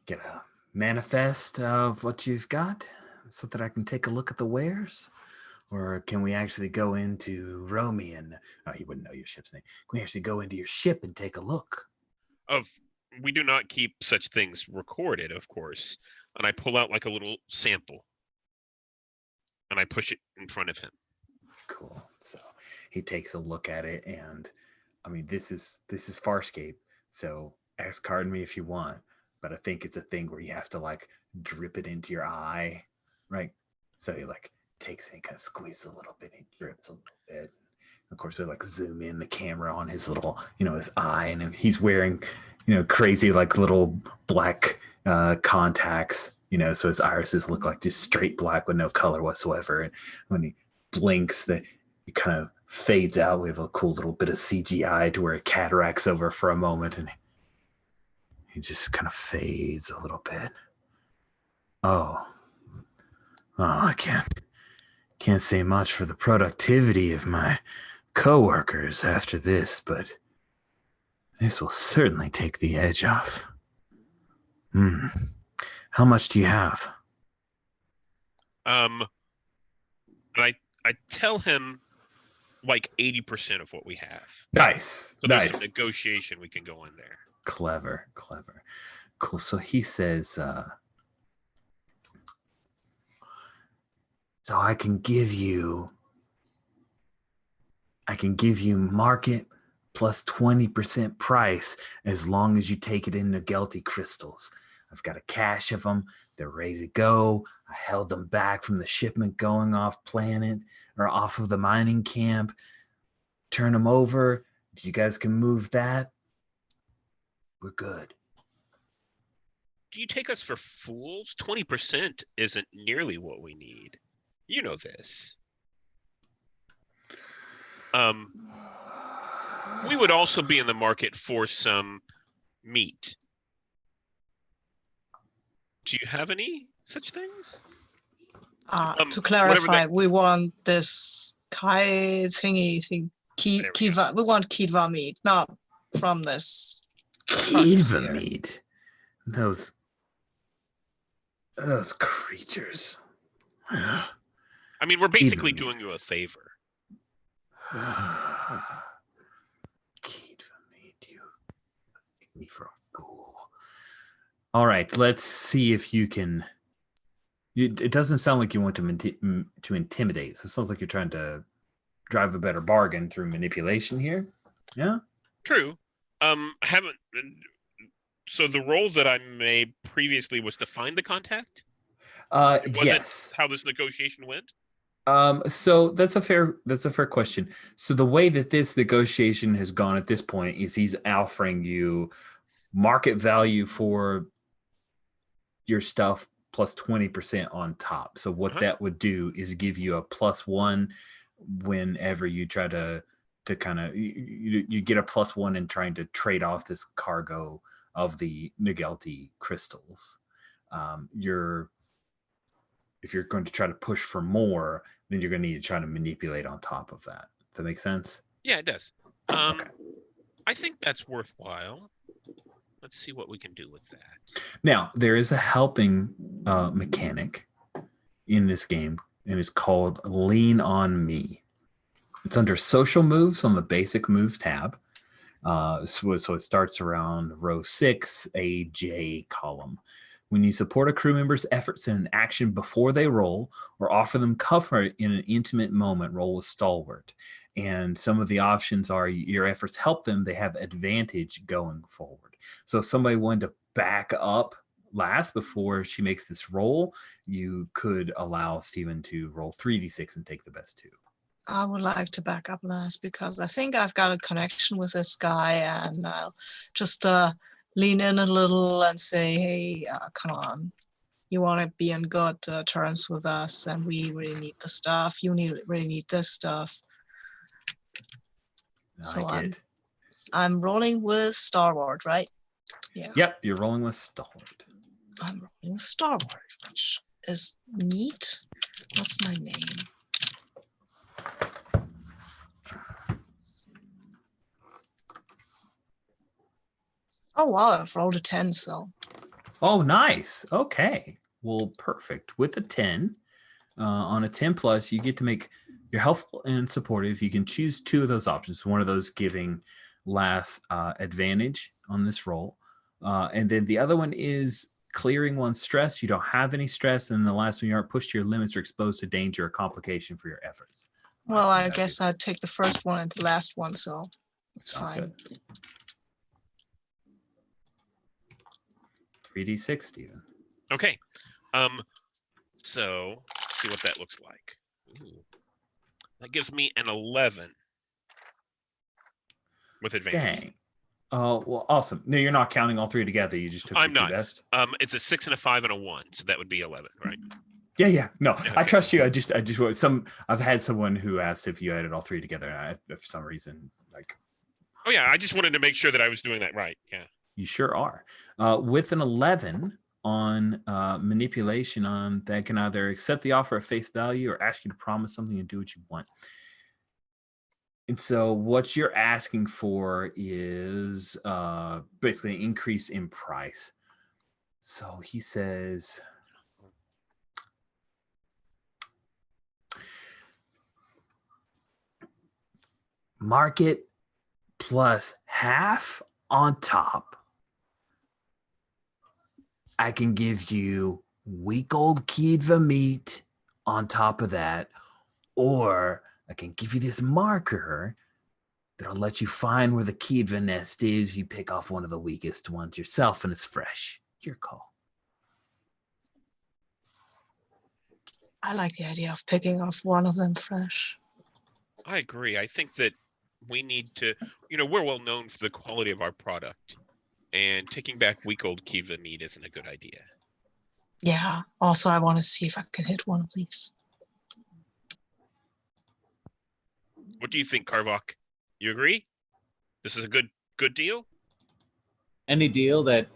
Get a manifest of what you've got so that I can take a look at the wares? Or can we actually go into Romy and he wouldn't know your ship's name. Can we actually go into your ship and take a look? We do not keep such things recorded, of course. And I pull out like a little sample and I push it in front of him. Cool. So he takes a look at it, and I mean, this is Farscape. So ask card me if you want, but I think it's a thing where you have to like drip it into your eye, right? So he like takes it and kind of squeezes a little bit, and drips a little bit. Of course, they like zoom in the camera on his little, his eye, and he's wearing, crazy like little black contacts, so his irises look like just straight black with no color whatsoever. And when he blinks, it kind of fades out. We have a cool little bit of CGI to where it cataracts over for a moment, and he just kind of fades a little bit. Oh, I can't say much for the productivity of my coworkers after this, but this will certainly take the edge off. How much do you have? I tell him like 80% of what we have. Nice. So there's some negotiation we can go in there. Clever. Cool. So he says, so I can give you market plus 20% price as long as you take it in Nagelti crystals. I've got a cache of them. They're ready to go. I held them back from the shipment going off planet or off of the mining camp. Turn them over. If you guys can move that, we're good. Do you take us for fools? 20% isn't nearly what we need. You know this. We would also be in the market for some meat. Do you have any such things? To clarify, we want this Kai thingy thing. Kiva. We want Kiva meat, not from this. Kiva meat. Those creatures. I mean, we're basically doing you a favor. Kiva meat, you take me for a fool. All right, let's see if you can. It doesn't sound like you want to intimidate. So it sounds like you're trying to drive a better bargain through manipulation here. Yeah. True. So the role that I made previously was to find the contact. Yes. How this negotiation went. So that's a fair question. So the way that this negotiation has gone at this point is he's offering you market value for your stuff plus 20% on top. So what that would do is give you a +1 whenever you try to kind of you get a +1 in trying to trade off this cargo of the Nagelti crystals. If you're going to try to push for more, then you're going to need to try to manipulate on top of that. Does that make sense? Yeah, it does. Okay. I think that's worthwhile. Let's see what we can do with that. Now, there is a helping mechanic in this game, and it's called Lean on Me. It's under social moves on the basic moves tab. So it starts around row 6, a J column. When you support a crew member's efforts in an action before they roll or offer them comfort in an intimate moment, roll with stalwart. And some of the options are your efforts help them, they have advantage going forward. So if somebody wanted to back up last before she makes this roll, you could allow Stephen to roll 3d6 and take the best 2. I would like to back up last because I think I've got a connection with this guy, and I'll just lean in a little and say, hey, come on. You want to be in good terms with us, and we really need the stuff. You really need this stuff. So I'm rolling with Star-Lord, right? Yeah. Yep, you're rolling with Stalwart. I'm rolling with Star-Lord, which is neat. What's my name? Oh, wow, I've rolled a 10, so. Oh, nice. Okay. Well, perfect. With a 10, on a 10 plus, you get to make your helpful and supportive. You can choose 2 of those options. One of those giving last advantage on this roll. And then the other one is clearing one's stress. You don't have any stress. And the last one, you aren't pushed to your limits or exposed to danger or complication for your efforts. Well, I guess I'd take the first one and the last one, so it's Sounds fine. good. 3d6, Stephen. Okay. So let's see what that looks like. Ooh. That gives me an 11 with advantage. Dang. Oh, well, awesome. No, you're not counting all 3 together. You just took I'm your not. 2 best. It's a 6 and a 5 and a 1, so that would be 11, right? Yeah. No, Okay. I trust you. I just I've had someone who asked if you added all 3 together, and I, for some reason, like. Oh yeah, I just wanted to make sure that I was doing that right. Yeah. You sure are. With an 11 on manipulation, on that can either accept the offer at face value or ask you to promise something and do what you want. And so what you're asking for is basically an increase in price. So he says, market plus half on top. I can give you week-old Kidva meat on top of that, or I can give you this marker that'll let you find where the Kidva nest is. You pick off one of the weakest ones yourself, and it's fresh. Your call. I like the idea of picking off one of them fresh. I agree. I think that we need to, we're well known for the quality of our product, and taking back week-old Kiva meat isn't a good idea. Yeah. Also, I want to see if I can hit one of these. What do you think, Karvok? You agree? This is a good deal? Any deal that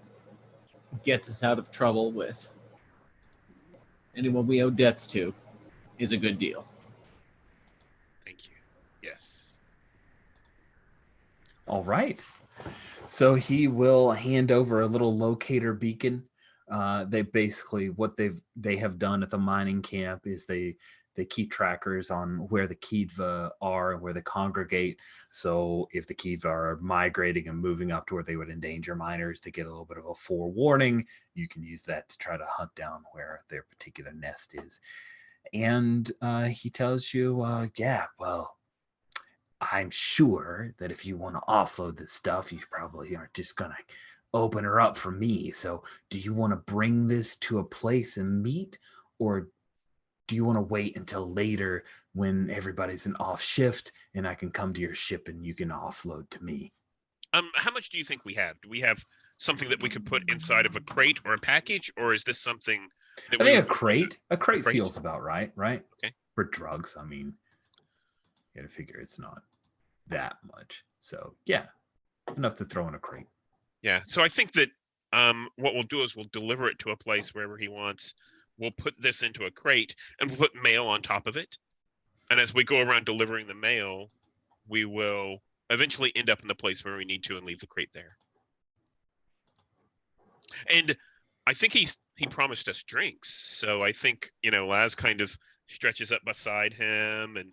gets us out of trouble with anyone we owe debts to is a good deal. Thank you. Yes. All right. So he will hand over a little locator beacon. They basically, what they have done at the mining camp is they keep trackers on where the Kidva are and where they congregate. So if the Kidva are migrating and moving up to where they would endanger miners to get a little bit of a forewarning, you can use that to try to hunt down where their particular nest is. And he tells you, well, I'm sure that if you want to offload this stuff, you probably aren't just going to open her up for me. So do you want to bring this to a place and meet, or do you want to wait until later when everybody's in off shift and I can come to your ship and you can offload to me? How much do you think we have? Do we have something that we could put inside of a crate or a package, or is this something that I think a crate feels about right? Okay. For drugs, I mean, you gotta figure it's not that much. So yeah, enough to throw in a crate. Yeah. So I think that what we'll do is we'll deliver it to a place wherever he wants. We'll put this into a crate and we'll put mail on top of it. And as we go around delivering the mail, we will eventually end up in the place where we need to and leave the crate there. And I think he promised us drinks. So I think, Laz kind of stretches up beside him and,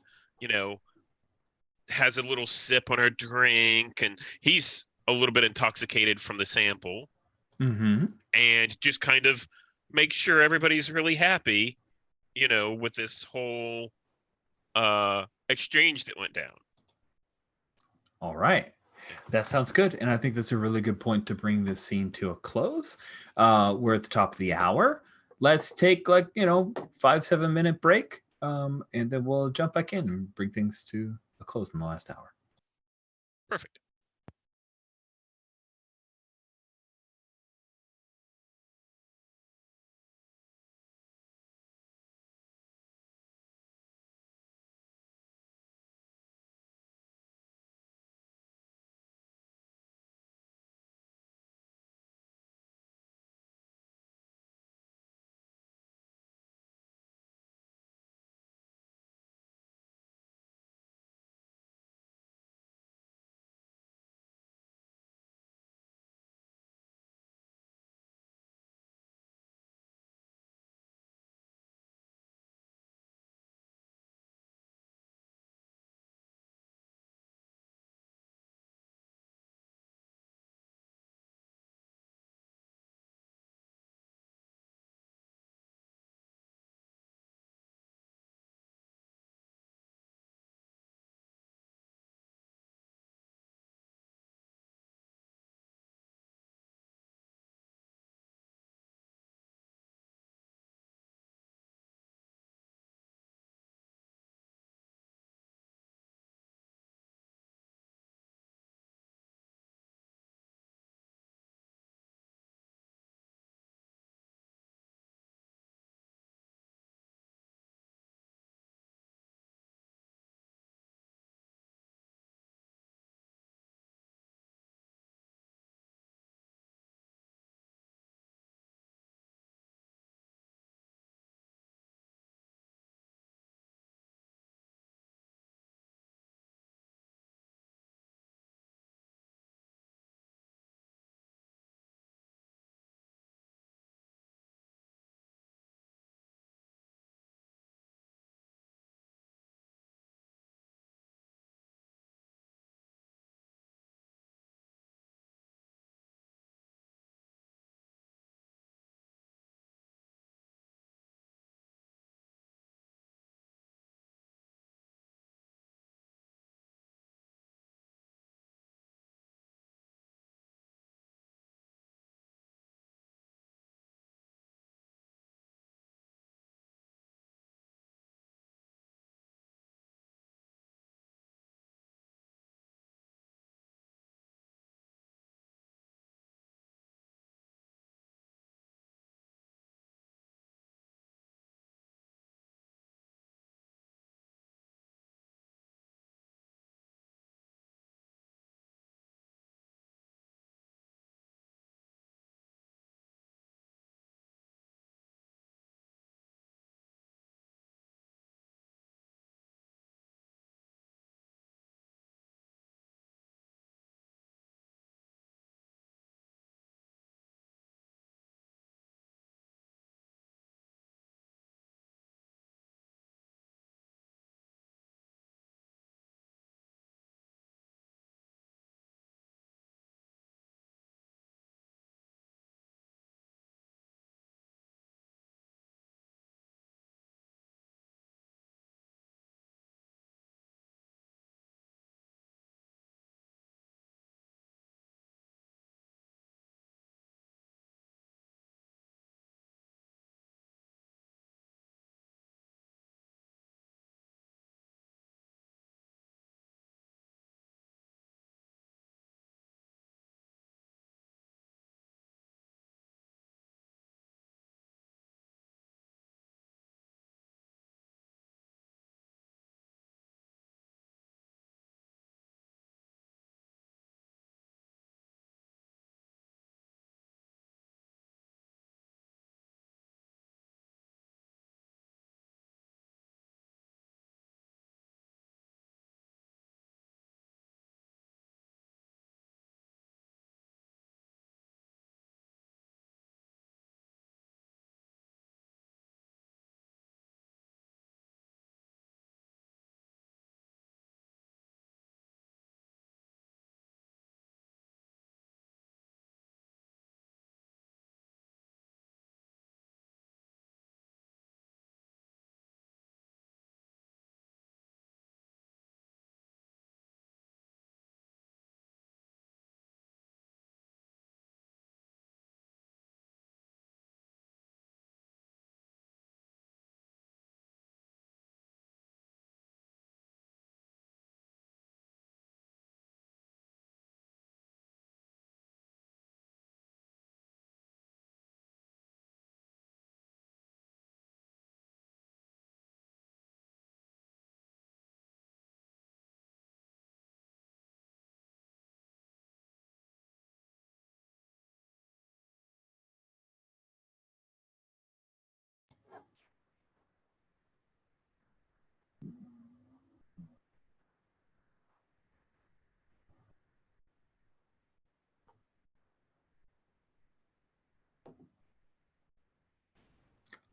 has a little sip on her drink, and he's a little bit intoxicated from the sample, Mm-hmm. and just kind of make sure everybody's really happy, with this whole exchange that went down. All right. That sounds good. And I think that's a really good point to bring this scene to a close. We're at the top of the hour. Let's take 5-7 minute break. And then we'll jump back in and bring things to a close in the last hour. Perfect.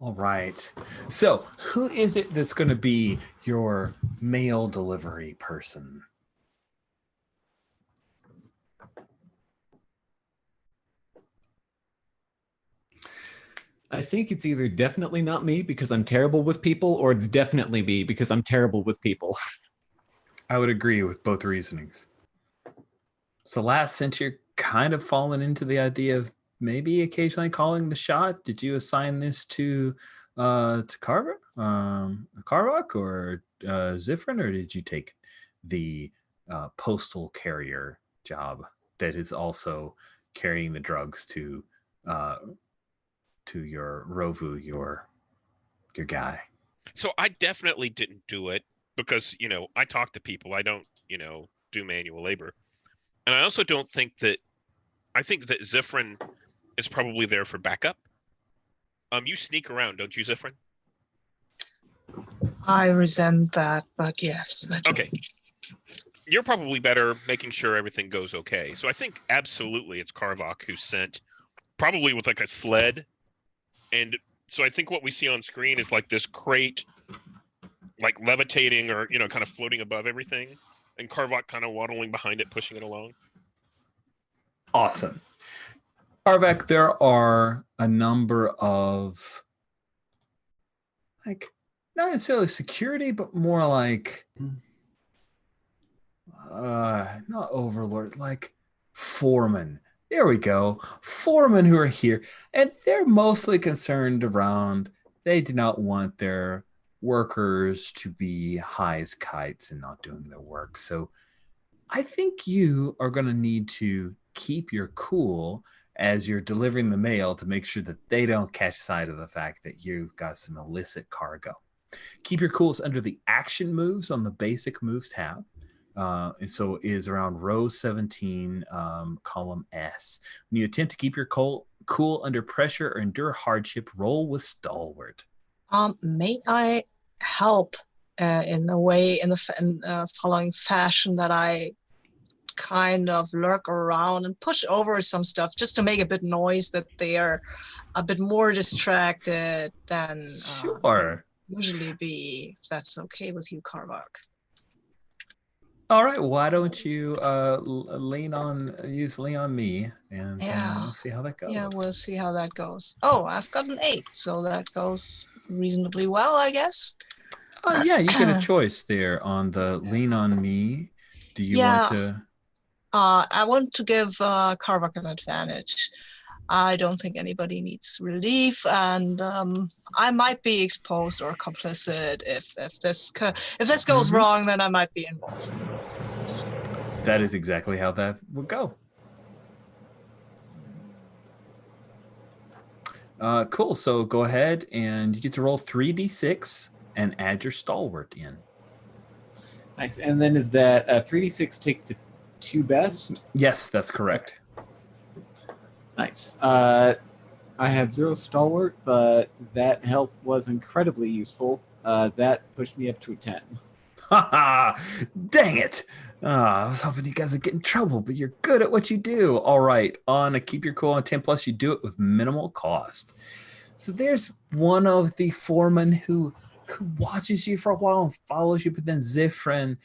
All right. So, who is it that's going to be your mail delivery person? I think it's either definitely not me because I'm terrible with people, or it's definitely me because I'm terrible with people. I would agree with both reasonings. So, last, since you're kind of fallen into the idea of maybe occasionally calling the shot, did you assign this to Carvok or Zifrin, or did you take the postal carrier job that is also carrying the drugs to your Rovu, your guy? So I definitely didn't do it because, I talk to people. I don't, do manual labor. And I also don't think that, I think that Zifrin is probably there for backup. You sneak around, don't you, Zifrin? I resent that, but yes. I do. Okay. You're probably better making sure everything goes okay. So I think absolutely it's Carvok who sent, probably with like a sled. And so I think what we see on screen is like this crate, like levitating or, kind of floating above everything. And Carvok kind of waddling behind it, pushing it along. Awesome. Arvek, there are a number of, like, not necessarily security, but more like, not overlord, like foremen. There we go. Foremen who are here. And they're mostly concerned around, they do not want their workers to be high as kites and not doing their work. So I think you are going to need to keep your cool as you're delivering the mail to make sure that they don't catch sight of the fact that you've got some illicit cargo. Keep your cool under the action moves on the basic moves tab. And so it is around row 17, column S. When you attempt to keep your cool under pressure or endure hardship, roll with stalwart. May I help in a way, in the following fashion, that I kind of lurk around and push over some stuff just to make a bit noise, that they are a bit more distracted than Sure. they usually be, if that's okay with you, Carvok. All right, why don't you lean on me, and we'll see how that goes. Yeah, we'll see how that goes. Oh, I've got an 8, so that goes reasonably well, I guess. Yeah, you get a choice there on the lean on me. Do you want to? I want to give Carvok an advantage. I don't think anybody needs relief, and I might be exposed or complicit if this goes wrong. Then I might be involved. That is exactly how that would go. Cool. So go ahead and you get to roll 3d6 and add your stalwart in. Nice. And then is that 3d6 take the 2 best? Yes, that's correct. Nice. I have 0 stalwart, but that help was incredibly useful. That pushed me up to a 10. Dang it. I was hoping you guys would get in trouble, but you're good at what you do. All right. On a keep your cool on 10 plus, you do it with minimal cost. So there's one of the foremen who watches you for a while and follows you, but then Zifrin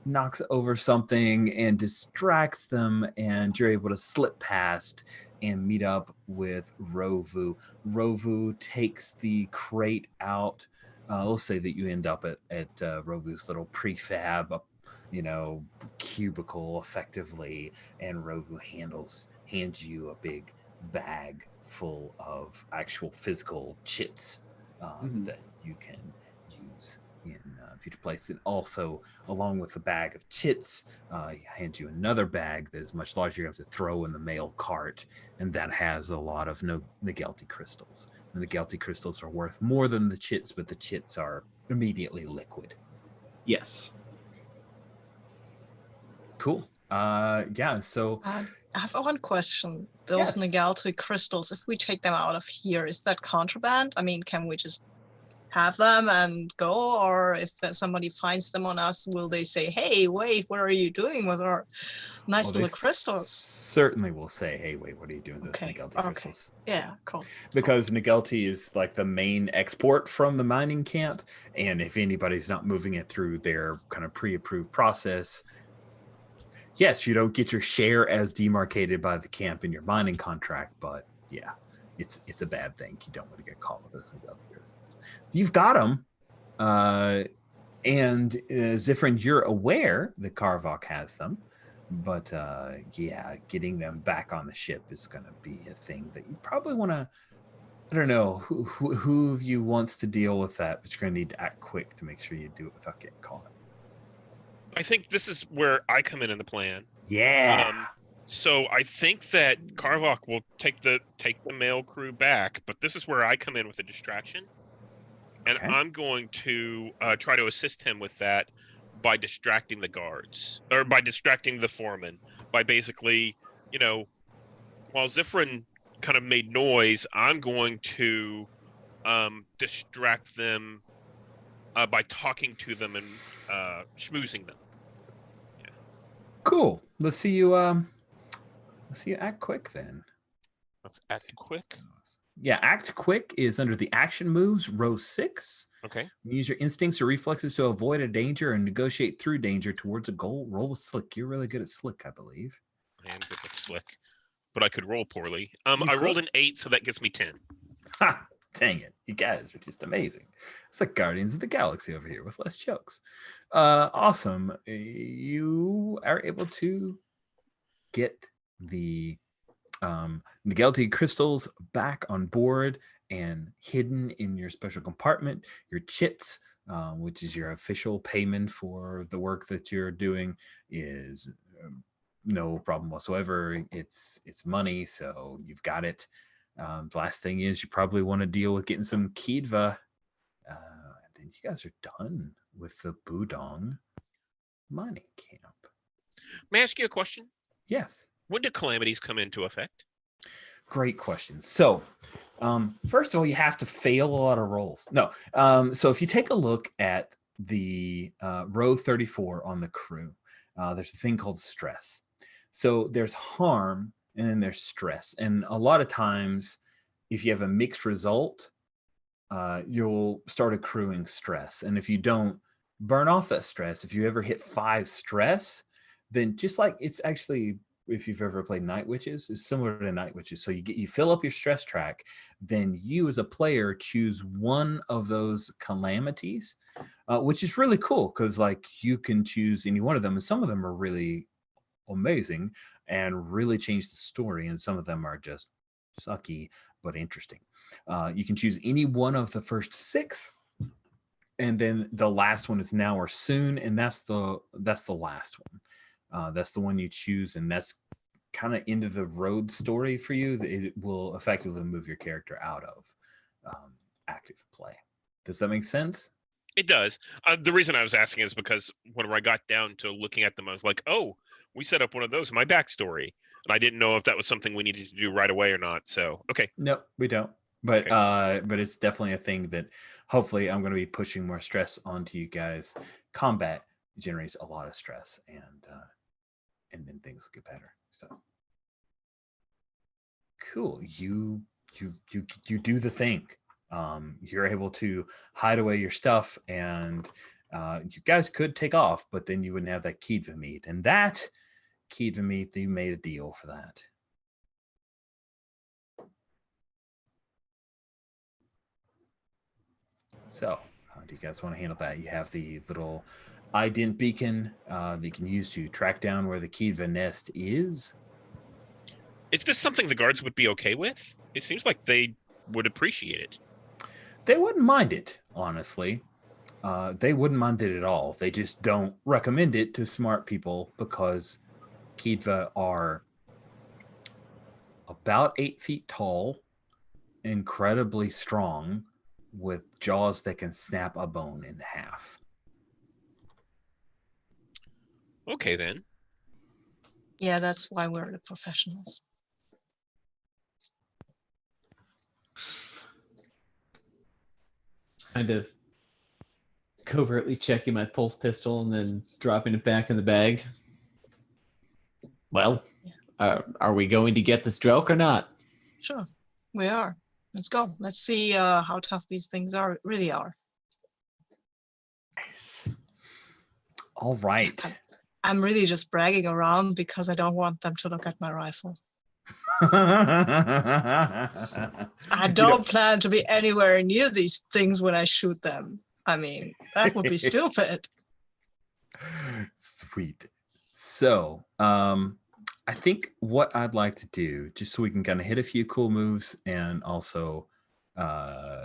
knocks over something and distracts them, and you're able to slip past and meet up with Rovu. Rovu takes the crate out. Let's say that you end up at Rovu's little prefab, cubicle, effectively, and Rovu hands you a big bag full of actual physical chits that you can use in future places. And also, along with the bag of chits, he hands you another bag that is much larger. You have to throw in the mail cart, and that has a lot of Nagelti crystals. And the Nagelti crystals are worth more than the chits, but the chits are immediately liquid. Yes. Cool. Yeah, so... I have one question. Those Nagelti crystals, if we take them out of here, is that contraband? I mean, can we just have them and go, or if somebody finds them on us, will they say, "Hey, wait, what are you doing with our nice Well, little they crystals?" certainly will say, "Hey, wait, what are you doing with those Okay. Nigelti Okay. crystals?" Yeah. Cool. Because Nigelti is like the main export from the mining camp, and if anybody's not moving it through their kind of pre-approved process, yes, you don't get your share as demarcated by the camp in your mining contract, but yeah, it's a bad thing. You don't want to get caught with those Nigelti crystals. You've got them, and Zifrin, you're aware that Karvok has them. But yeah, getting them back on the ship is going to be a thing that you probably want to. I don't know who of you wants to deal with that, but you're going to need to act quick to make sure you do it without getting caught. I think this is where I come in the plan. Yeah. So I think that Karvok will take the male crew back, but this is where I come in with a distraction, and Okay. I'm going to try to assist him with that by distracting the guards, or by distracting the foreman, by basically, while Zifrin kind of made noise, I'm going to distract them by talking to them and schmoozing them. Yeah. Cool. Let's see you act quick then. Let's act quick. Yeah, act quick is under the action moves, row 6. Okay. Use your instincts or reflexes to avoid a danger and negotiate through danger towards a goal. Roll with slick. You're really good at slick, I believe. I am good with slick, but I could roll poorly. You I rolled could. an 8, so that gets me 10. Ha! Dang it. You guys are just amazing. It's like Guardians of the Galaxy over here with less jokes. Awesome. You are able to get the Nigelti crystals back on board and hidden in your special compartment. Your chits, which is your official payment for the work that you're doing, is no problem whatsoever. It's money, so you've got it. The last thing is you probably want to deal with getting some Kidva. And then you guys are done with the Budong mining camp. May I ask you a question? Yes. When do calamities come into effect? Great question. So, first of all, you have to fail a lot of rolls. No. So if you take a look at the row 34 on the crew, there's a thing called stress. So there's harm and then there's stress. And a lot of times, if you have a mixed result, you'll start accruing stress. And if you don't burn off that stress, if you ever hit 5 stress, then just like it's actually, if you've ever played Night Witches, is similar to Night Witches. So you fill up your stress track, then you as a player choose one of those calamities, which is really cool because like you can choose any one of them, and some of them are really amazing and really change the story, and some of them are just sucky but interesting. You can choose any one of the first 6, and then the last one is now or soon, and that's the last one. That's the one you choose, and that's kind of into the road story for you. It will effectively move your character out of active play. Does that make sense? It does. The reason I was asking is because whenever I got down to looking at them, I was like, oh, we set up one of those in my backstory. And I didn't know if that was something we needed to do right away or not. So, okay. Nope, we don't. But Okay. but it's definitely a thing that hopefully I'm going to be pushing more stress onto you guys. Combat generates a lot of stress, and then things will get better. So cool. You do the thing. You're able to hide away your stuff, and you guys could take off, but then you wouldn't have that Kidva meat. And that Kidva meat, you made a deal for that. So, do you guys want to handle that? You have the little ident beacon that you can use to track down where the Kidva nest is. Is this something the guards would be okay with? It seems like they would appreciate it. They wouldn't mind it, honestly. They wouldn't mind it at all. They just don't recommend it to smart people because Kidva are about 8 feet tall, incredibly strong, with jaws that can snap a bone in half. Okay, then. Yeah, that's why we're the professionals. kind of covertly checking my pulse pistol and then dropping it back in the bag. Well, are we going to get this joke or not? Sure, we are. Let's go. Let's see how tough these things really are. Nice. All right. I'm really just bragging around because I don't want them to look at my rifle. I don't plan to be anywhere near these things when I shoot them. I mean, that would be stupid. Sweet. So, I think what I'd like to do, just so we can kind of hit a few cool moves and also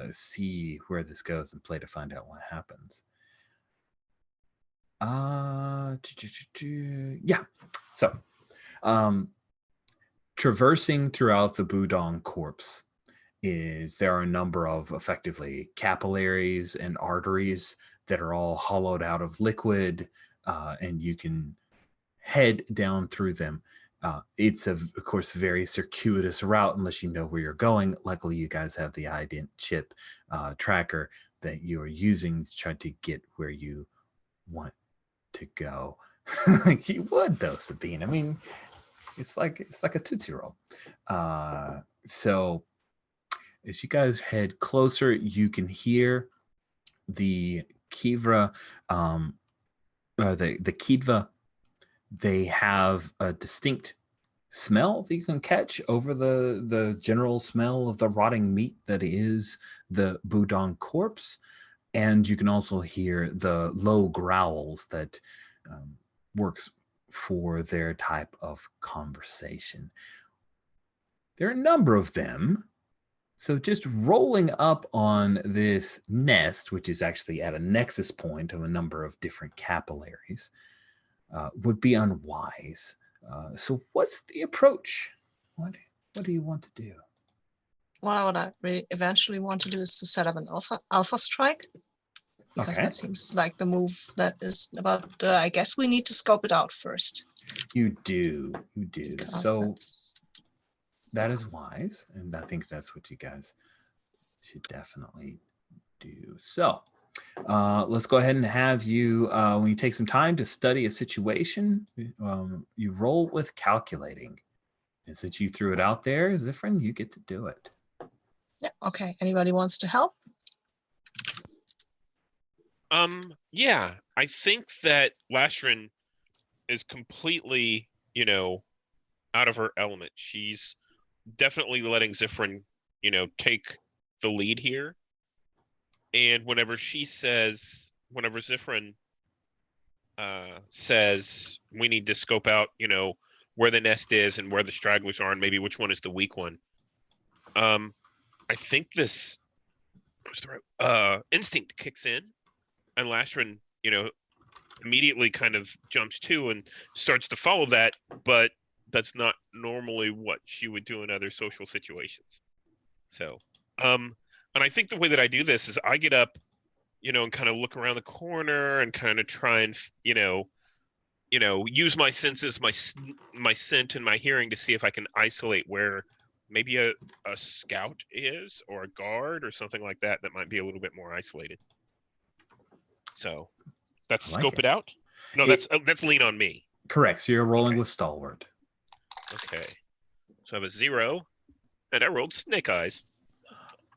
see where this goes and play to find out what happens. Yeah. So, traversing throughout the Budong corpse there are a number of effectively capillaries and arteries that are all hollowed out of liquid, and you can head down through them. It's of course a very circuitous route unless you know where you're going. Luckily, you guys have the ident chip tracker that you are using to try to get where you want to go. You would though, Sabine. I mean, it's like a Tootsie Roll. So as you guys head closer, you can hear the Kivra, the Kidva. They have a distinct smell that you can catch over the general smell of the rotting meat that is the Budong corpse. And you can also hear the low growls that works for their type of conversation. There are a number of them. So just rolling up on this nest, which is actually at a nexus point of a number of different capillaries, would be unwise. So what's the approach? What do you want to do? Well, what I really eventually want to do is to set up an alpha strike. Because that seems like the move that is about, I guess we need to scope it out first. You do. So that is wise. And I think that's what you guys should definitely do. So let's go ahead and have you, when you take some time to study a situation, you roll with calculating. And since you threw it out there, Zifrin, you get to do it. Yeah, okay. Anybody wants to help? Yeah, I think that Lastrin is completely, out of her element. She's definitely letting Zifrin, take the lead here. And whenever Zifrin says we need to scope out, where the nest is and where the stragglers are and maybe which one is the weak one. I think this instinct kicks in. And Lastrin, immediately kind of jumps to and starts to follow that, but that's not normally what she would do in other social situations. So, and I think the way that I do this is I get up, and kind of look around the corner and kind of try and, use my senses, my scent and my hearing to see if I can isolate where maybe a scout is or a guard or something like that might be a little bit more isolated. So that's scope it out. No, that's lean on me. Correct. So you're rolling with stalwart. Okay. So I have a 0 and I rolled snake eyes.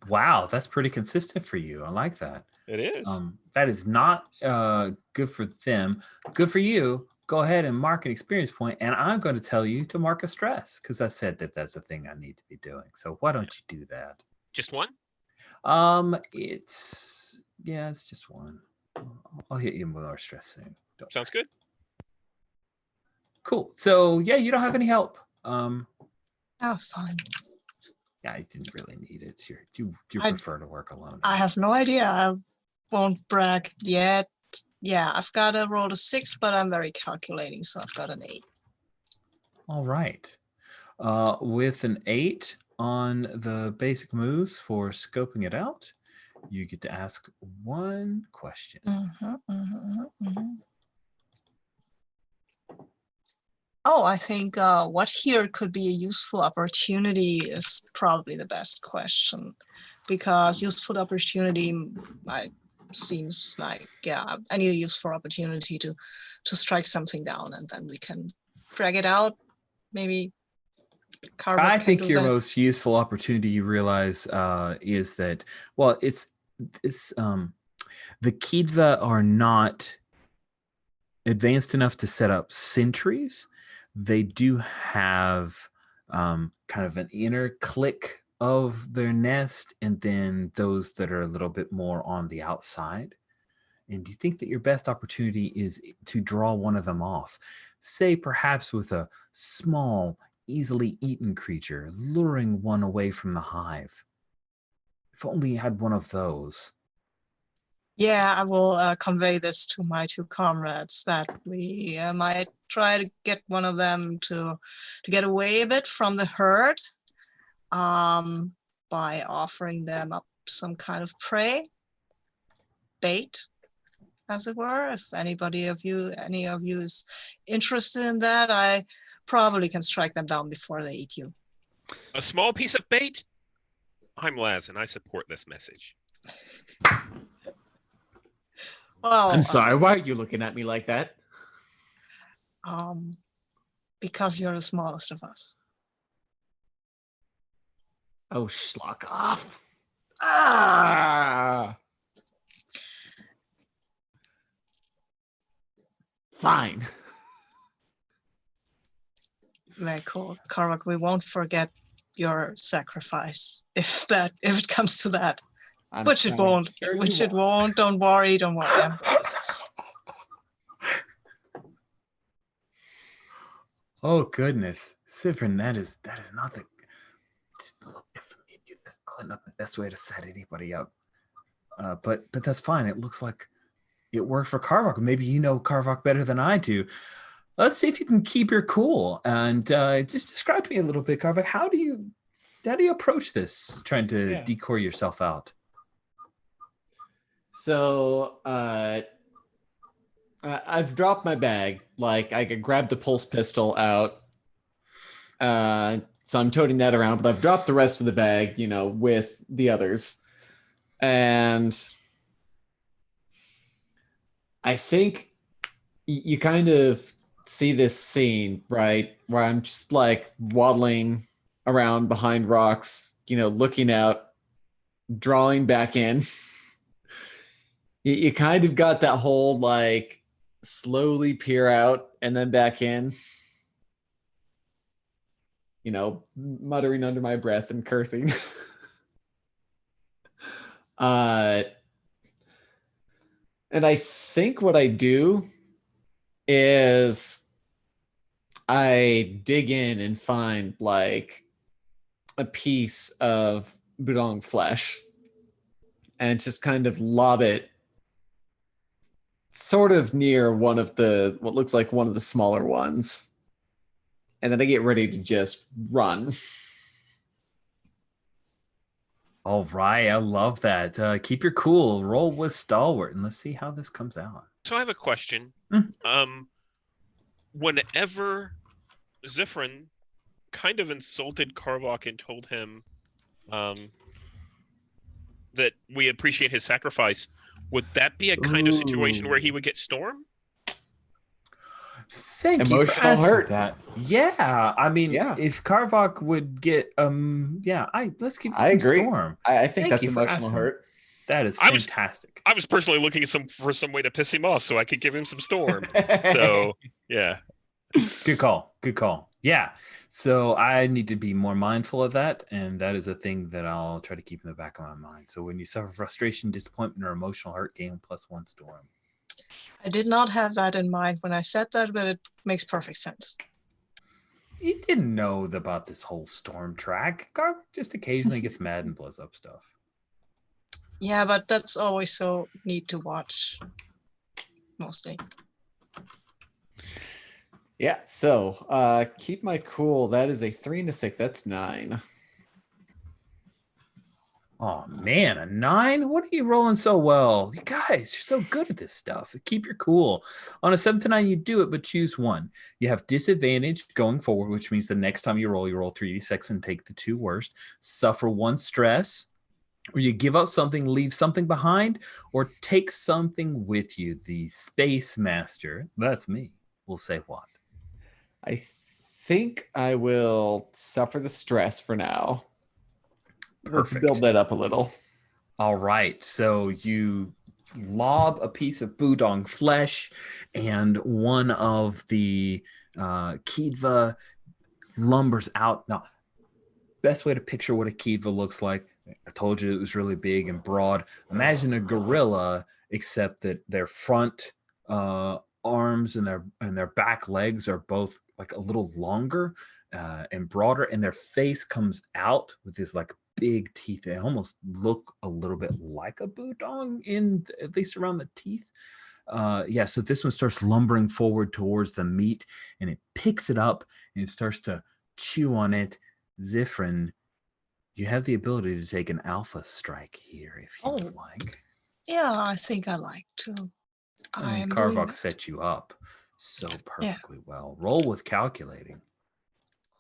Wow, that's pretty consistent for you. I like that. It is. That is not good for them. Good for you. Go ahead and mark an experience point, and I'm going to tell you to mark a stress because I said that's the thing I need to be doing. So why don't you do that? Just one? It's just one. I'll hit you with more stress soon. Sounds good. Cool. So yeah, you don't have any help. That's fine. Yeah, you didn't really need it. You prefer to work alone. I have no idea. I won't brag yet. Yeah, I've got to roll a 6, but I'm very calculating, so I've got an 8. All right. With an 8 on the basic moves for scoping it out, you get to ask one question. Oh, I think what here could be a useful opportunity is probably the best question, because useful opportunity seems like, yeah, I need a useful opportunity to strike something down, and then we can drag it out. Maybe Carver I can think do your that. most useful opportunity you realize is that, well, it's the Kidva are not advanced enough to set up sentries. They do have kind of an inner clique of their nest, and then those that are a little bit more on the outside. And do you think that your best opportunity is to draw one of them off? Say perhaps with a small, easily eaten creature, luring one away from the hive. If only you had one of those. Yeah, I will convey this to my two comrades that we might try to get one of them to get away a bit from the herd by offering them up some kind of prey, bait, as it were. If any of you is interested in that, I probably can strike them down before they eat you. A small piece of bait? I'm Laz, and I support this message. Well, I'm sorry. Why are you looking at me like that? because you're the smallest of us. Oh, schlock off. Ah! Fine. Very cool. Karvak, we won't forget your sacrifice if it comes to that. Which it won't. Which it won't. Don't worry. I'm good with this. Oh goodness, Sivrin, that is not the just a little different. That's probably not the best way to set anybody up. But that's fine. It looks like it worked for Karvok. Maybe you know Karvok better than I do. Let's see if you can keep your cool and just describe to me a little bit, Karvok. How do you approach this, trying to decoy yourself out? So I've dropped my bag. Like I could grab the pulse pistol out. So I'm toting that around, but I've dropped the rest of the bag, with the others. And I think you kind of see this scene, right? Where I'm just like waddling around behind rocks, looking out, drawing back in. You kind of got that whole like slowly peer out and then back in, muttering under my breath and cursing. And I think what I do is I dig in and find like a piece of budong flesh and just kind of lob it sort of near what looks like one of the smaller ones. And then I get ready to just run. All right, I love that. Keep your cool. Roll with stalwart, and let's see how this comes out. So I have a question. Whenever Zifrin kind of insulted Karvok and told him that we appreciate his sacrifice, would that be a kind of situation where he would get storm? Thank you for asking that. Yeah, I mean, if Karvok would get, let's give him some storm. I think that's emotional hurt. That is fantastic. I was personally looking for some way to piss him off so I could give him some storm. So, yeah. Good call. Yeah. So I need to be more mindful of that, and that is a thing that I'll try to keep in the back of my mind. So when you suffer frustration, disappointment, or emotional hurt, gain +1 storm. I did not have that in mind when I said that, but it makes perfect sense. You didn't know about this whole storm track. Garb just occasionally gets mad and blows up stuff. Yeah, but that's always so neat to watch, mostly. Yeah, so keep my cool. That is a 3 and a 6. That's 9. Oh man, a 9? What are you rolling so well? You guys, you're so good at this stuff. Keep your cool. On a 7 to 9, you do it, but choose one. You have disadvantage going forward, which means the next time you roll 3d6 and take the 2 worst. Suffer 1 stress, or you give up something, leave something behind, or take something with you. The Space Master, that's me, will say what? I think I will suffer the stress for now. Let's Perfect. build that up a little. All right, so you lob a piece of budong flesh, and one of the Kidva lumbers out. Now, best way to picture what a Kidva looks like, I told you it was really big and broad. Imagine a gorilla, except that their front arms and their back legs are both like a little longer and broader, and their face comes out with this like big teeth. They almost look a little bit like a budong, in at least around the teeth. Yeah, so this one starts lumbering forward towards the meat, and it picks it up and it starts to chew on it. Zifrin, you have the ability to take an alpha strike here if you would like. Yeah, I think I like to. And Karvok set you up so perfectly well. Roll with calculating.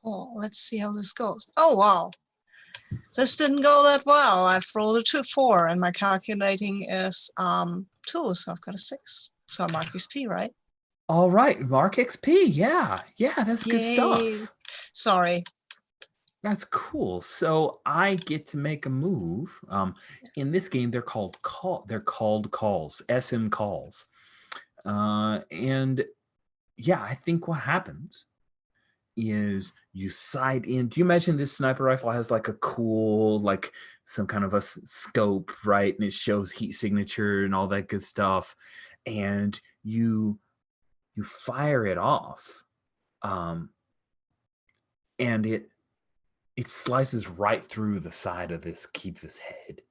Oh, let's see how this goes. Oh, wow. This didn't go that well. I've rolled a 4, and my calculating is 2, so I've got a 6. So I mark XP, right? All right, mark XP. Yeah, that's good stuff. Sorry. That's cool. So I get to make a move. In this game, they're called calls, SM calls. And yeah, I think what happens is you sight in. Do you imagine this sniper rifle has like a cool, like some kind of a scope, right? And it shows heat signature and all that good stuff. And you fire it off. And it slices right through the side of this Kidva's head.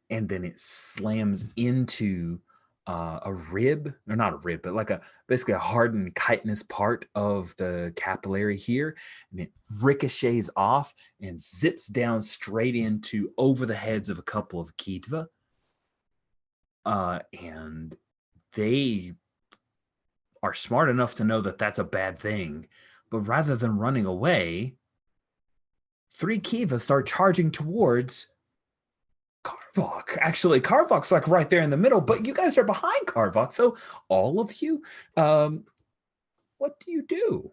And then it slams into a rib, or not a rib, but like basically a hardened chitinous part of the capillary here. And it ricochets off and zips down straight into over the heads of a couple of Kidva. And they are smart enough to know that that's a bad thing. But rather than running away, 3 Kidva start charging towards Karvok. Actually, Karvok's like right there in the middle, but you guys are behind Karvok. So all of you, what do you do?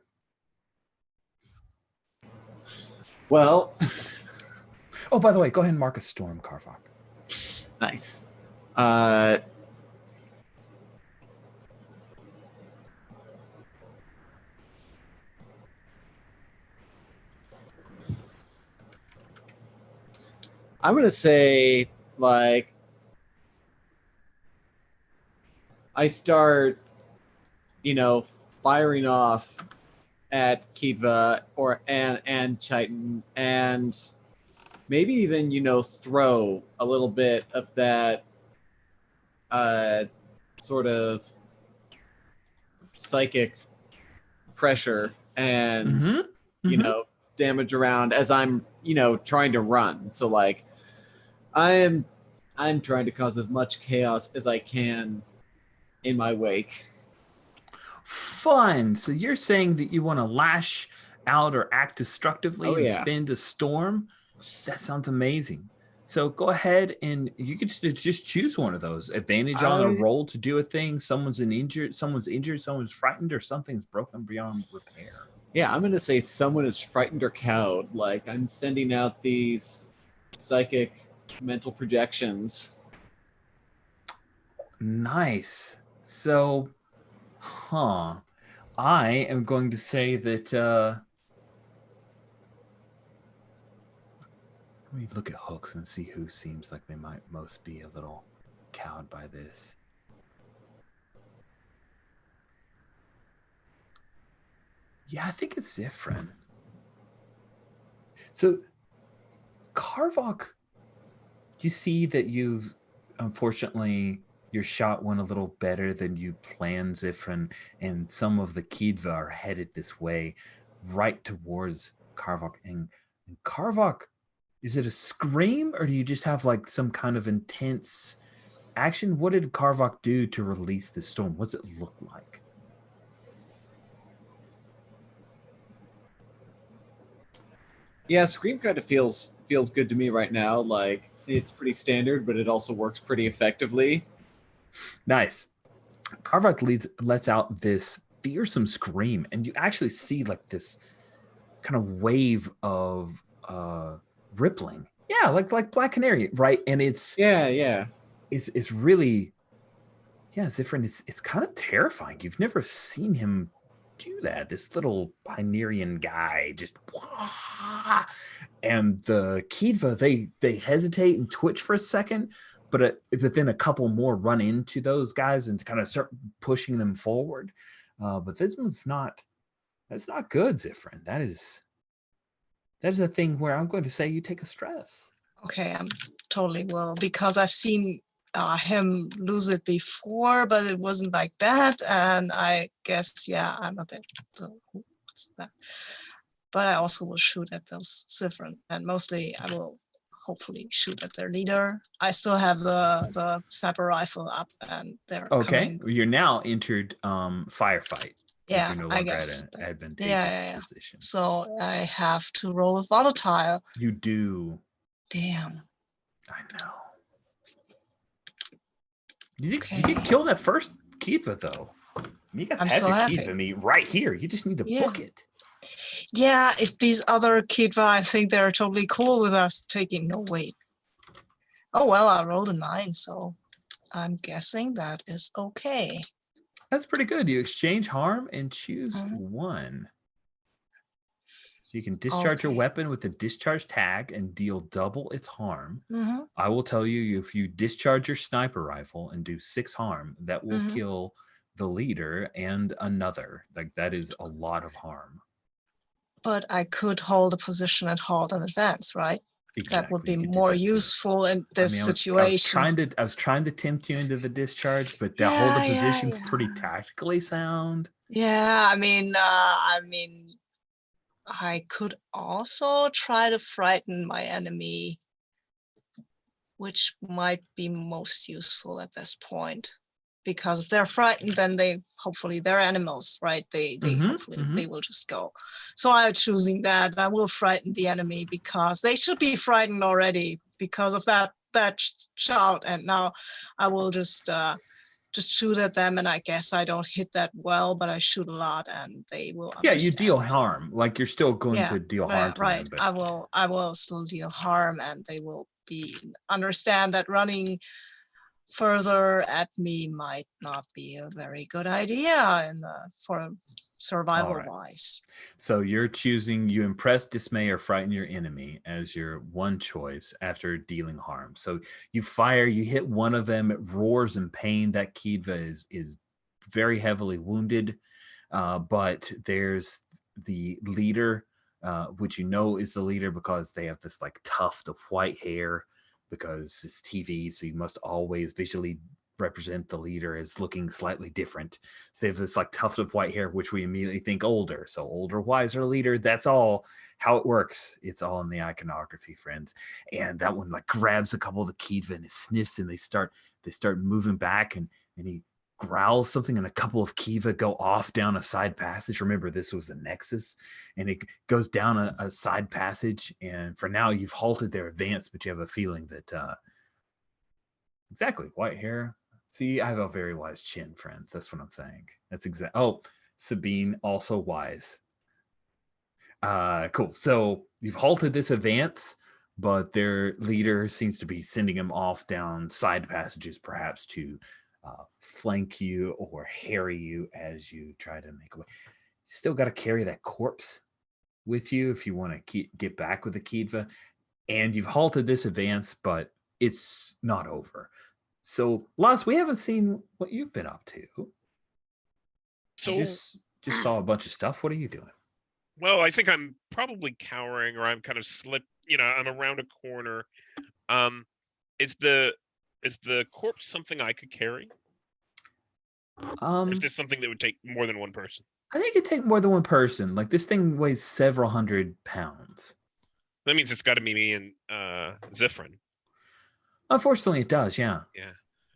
Well, oh, by the way, go ahead and mark a storm, Karvok. Nice. I'm going to say, like, I start, firing off at Kidva and Chitin, and maybe even, throw a little bit of that sort of psychic pressure and, damage around as I'm, trying to run. So, like, I'm trying to cause as much chaos as I can in my wake. Fun. So you're saying that you want to lash out or act destructively and spin a storm? That sounds amazing. So go ahead and you could just choose one of those. Advantage on a roll to do a thing. Someone's injured, someone's frightened, or something's broken beyond repair. Yeah, I'm going to say someone is frightened or cowed. Like, I'm sending out these psychic mental projections. Nice. So, I am going to say that let me look at hooks and see who seems like they might most be a little cowed by this. Yeah, I think it's Zifrin. So, Karvok, you see that you've, unfortunately, your shot went a little better than you planned, Zifrin, and some of the Kidva are headed this way, right towards Karvok. And Karvok, Is it a scream, or do you just have like some kind of intense action? What did Karvok do to release the storm? What's it look like? Yeah, Scream kind of feels good to me right now. Like it's pretty standard, but it also works pretty effectively. Nice. Karvok lets out this fearsome scream, and you actually see like this kind of wave of rippling. Yeah, like Black Canary, right? And it's Yeah. it's really, yeah, it's different. It's kind of terrifying. You've never seen him do that. This little Pinerian guy just, and the Kiva, they hesitate and twitch for a second, but then a couple more run into those guys and kind of start pushing them forward. But this one's not. That's not good, Zifrin. That is a thing where I'm going to say you take a stress. Okay, I'm totally will, because I've seen him lose it before, but it wasn't like that. And I guess, yeah, I'm a bit, what's that? But I also will shoot at those Zifrin, and mostly I will hopefully shoot at their leader. I still have the sniper rifle up, and they're Okay, coming. you're now entered firefight. Yeah, you're no I longer guess. at an advantageous Yeah. position. So I have to roll with volatile. You do. Damn. I know. You did kill that first Kiva, though. You guys have your Kiva meet right here. You just need to book it. Yeah, if these other Kiva, I think they're totally cool with us taking no weight. Oh, well, I rolled a 9, so I'm guessing that is okay. That's pretty good. You exchange harm and choose one. So you can discharge your weapon with a discharge tag and deal double its harm. I will tell you, if you discharge your sniper rifle and do 6 harm, that will kill the leader and another. Like, that is a lot of harm. But I could hold a position and halt and advance, right? Exactly. That would be more useful in this situation. I was trying to tempt you into the discharge, but that hold the position's pretty tactically sound. Yeah, I mean, I could also try to frighten my enemy, which might be most useful at this point. Because if they're frightened, then hopefully they're animals, right? They will just go. So I'm choosing that. I will frighten the enemy because they should be frightened already because of that shout. And now I will just shoot at them, and I guess I don't hit that well, but I shoot a lot, and they will understand. Yeah, you deal harm. Like, you're still going to deal harm to them. But I will still deal harm, and they will understand that running further at me might not be a very good idea for survival wise. So you're choosing, you impress, dismay, or frighten your enemy as your one choice after dealing harm. So you fire, you hit one of them, it roars in pain. That Kiva is very heavily wounded, but there's the leader, which you know is the leader because they have this like tuft of white hair, because it's TV, so you must always visually represent the leader as looking slightly different. So they have this like tuft of white hair, which we immediately think older. So older, wiser leader. That's all how it works. It's all in the iconography, friends. And that one like grabs a couple of the Kiva and it sniffs, and they start moving back, and he growls something, and a couple of Kiva go off down a side passage. Remember, this was a nexus, and it goes down a side passage. And for now, you've halted their advance, but you have a feeling that exactly white hair. See, I have a very wise chin, friends. That's what I'm saying. That's exact. Oh, Sabine, also wise. Cool. So you've halted this advance, but their leader seems to be sending them off down side passages, perhaps to flank you or harry you as you try to make a way. Still got to carry that corpse with you if you want to get back with the Kiva. And you've halted this advance, but it's not over. So, Las, we haven't seen what you've been up to. So just saw a bunch of stuff. What are you doing? Well, I think I'm probably cowering, or I'm kind of I'm around a corner. Is the corpse something I could carry? Or is this something that would take more than one person? I think it'd take more than one person. Like, this thing weighs several hundred pounds. That means it's got to be me and Zifrin. Unfortunately, it does. Yeah. Yeah.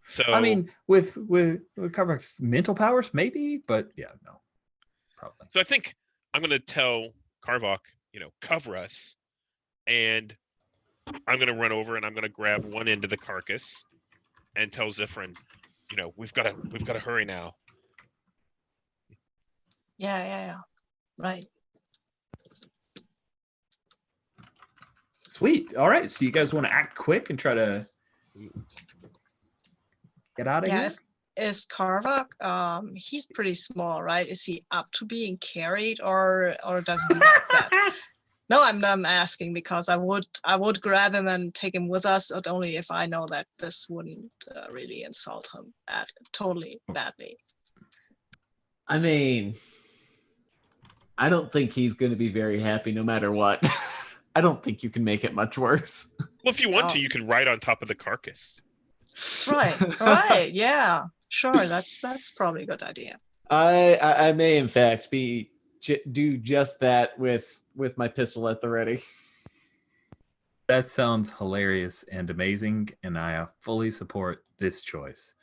So I mean, with Carvac's mental powers, maybe, but yeah, no, probably. So I think I'm going to tell Carvok, cover us, and I'm going to run over and I'm going to grab one end of the carcass and tell Zifrin, we've got to hurry now. Yeah. Right. Sweet. All right. So you guys want to act quick and try to get out of here? Is Karvak, he's pretty small, right? Is he up to being carried or does he like that? No, I'm asking because I would grab him and take him with us, but only if I know that this wouldn't really insult him totally badly. I mean, I don't think he's going to be very happy no matter what. I don't think you can make it much worse. Well, if you want to, you could ride on top of the carcass. Right, yeah. Sure, that's probably a good idea. I may in fact do just that with my pistol at the ready. That sounds hilarious and amazing, and I fully support this choice.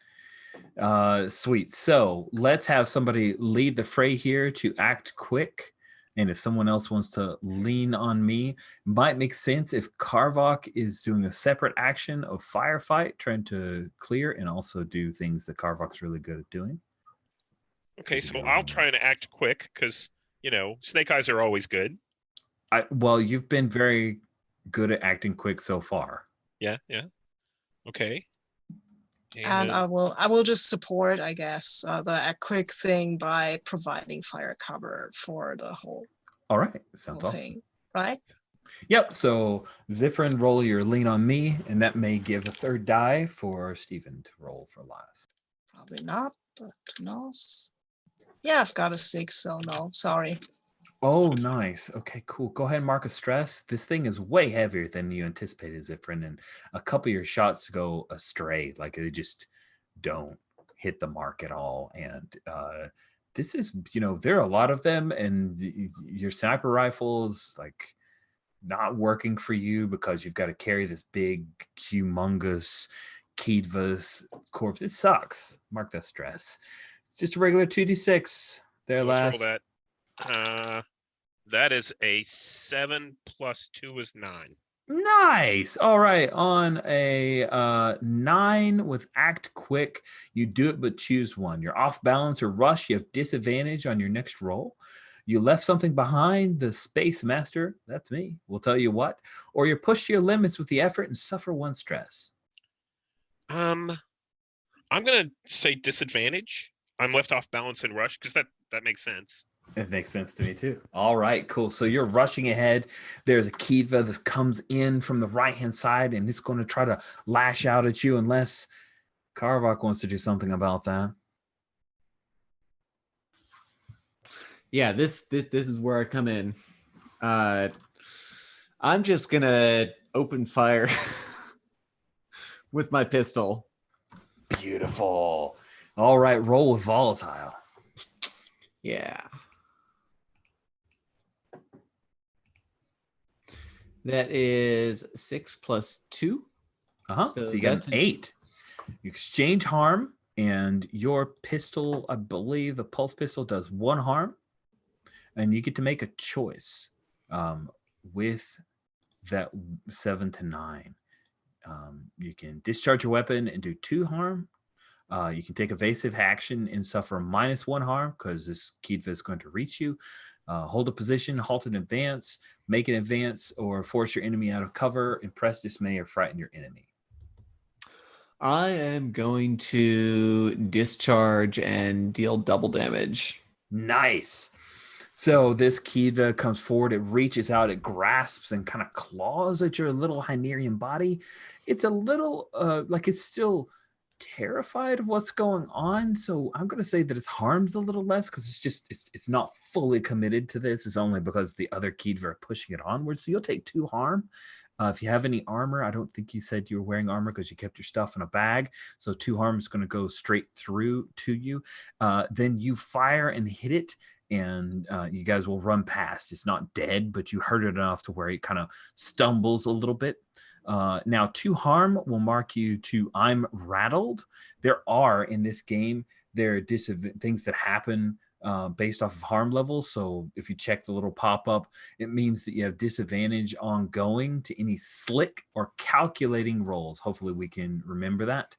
Sweet. So let's have somebody lead the fray here to act quick. And if someone else wants to lean on me, might make sense if Karvok is doing a separate action of firefight, trying to clear and also do things that Karvok's really good at doing. Okay, so I'll try and act quick because, snake eyes are always good. Well, you've been very good at acting quick so far. Yeah. Okay. And I will just support, I guess, the quick thing by providing fire cover for the whole. All right, sounds awesome. Thing, right? Yep. So Zifrin, roll your lean on me, and that may give a third die for Stephen to roll for last. Probably not, but who knows? Yeah, I've got a 6, so no, sorry. Oh, nice. Okay, cool. Go ahead and mark a stress. This thing is way heavier than you anticipated, Zifrin, and a couple of your shots go astray. Like they just don't hit the mark at all. And this is, there are a lot of them, and your sniper rifle is like not working for you because you've got to carry this big, humongous Keedva's corpse. It sucks. Mark that stress. It's just a regular 2d6. So last. Let's roll that. That is a 7 plus 2 is 9. Nice. All right. On a 9 with act quick, you do it but choose one. You're off balance or rush. You have disadvantage on your next roll. You left something behind, the Space Master, that's me, we'll tell you what, or you're pushed to your limits with the effort and suffer 1 stress. I'm gonna say disadvantage. I'm left off balance and rush because that makes sense. It makes sense to me too. All right, cool. So you're rushing ahead. There's a Keedva that comes in from the right-hand side, and it's going to try to lash out at you unless Karvok wants to do something about that. Yeah, this is where I come in. I'm just gonna open fire with my pistol. Beautiful. All right, roll with volatile. Yeah. That is 6 plus 2. So you got an 8. You exchange harm, and your pistol, I believe the pulse pistol does 1 harm, and you get to make a choice with that 7 to 9. You can discharge your weapon and do 2 harm. You can take evasive action and suffer -1 harm because this Keedva is going to reach you. Hold a position, halt an advance, make an advance, or force your enemy out of cover, impress, dismay, or frighten your enemy. I am going to discharge and deal double damage. Nice. So this Keedva comes forward, it reaches out, it grasps and kind of claws at your little Hynerian body. It's a little, like it's still terrified of what's going on, so I'm going to say that it's harmed a little less because it's not fully committed to this. It's only because the other Keever are pushing it onward. So you'll take 2 harm. If you have any armor, I don't think you said you were wearing armor because you kept your stuff in a bag. So 2 harm is going to go straight through to you. Then you fire and hit it, and you guys will run past. It's not dead, but you hurt it enough to where it kind of stumbles a little bit. Now 2 harm will mark you to I'm rattled. There are in this game, there are things that happen based off of harm levels. So if you check the little pop-up, it means that you have disadvantage ongoing to any slick or calculating rolls. Hopefully we can remember that.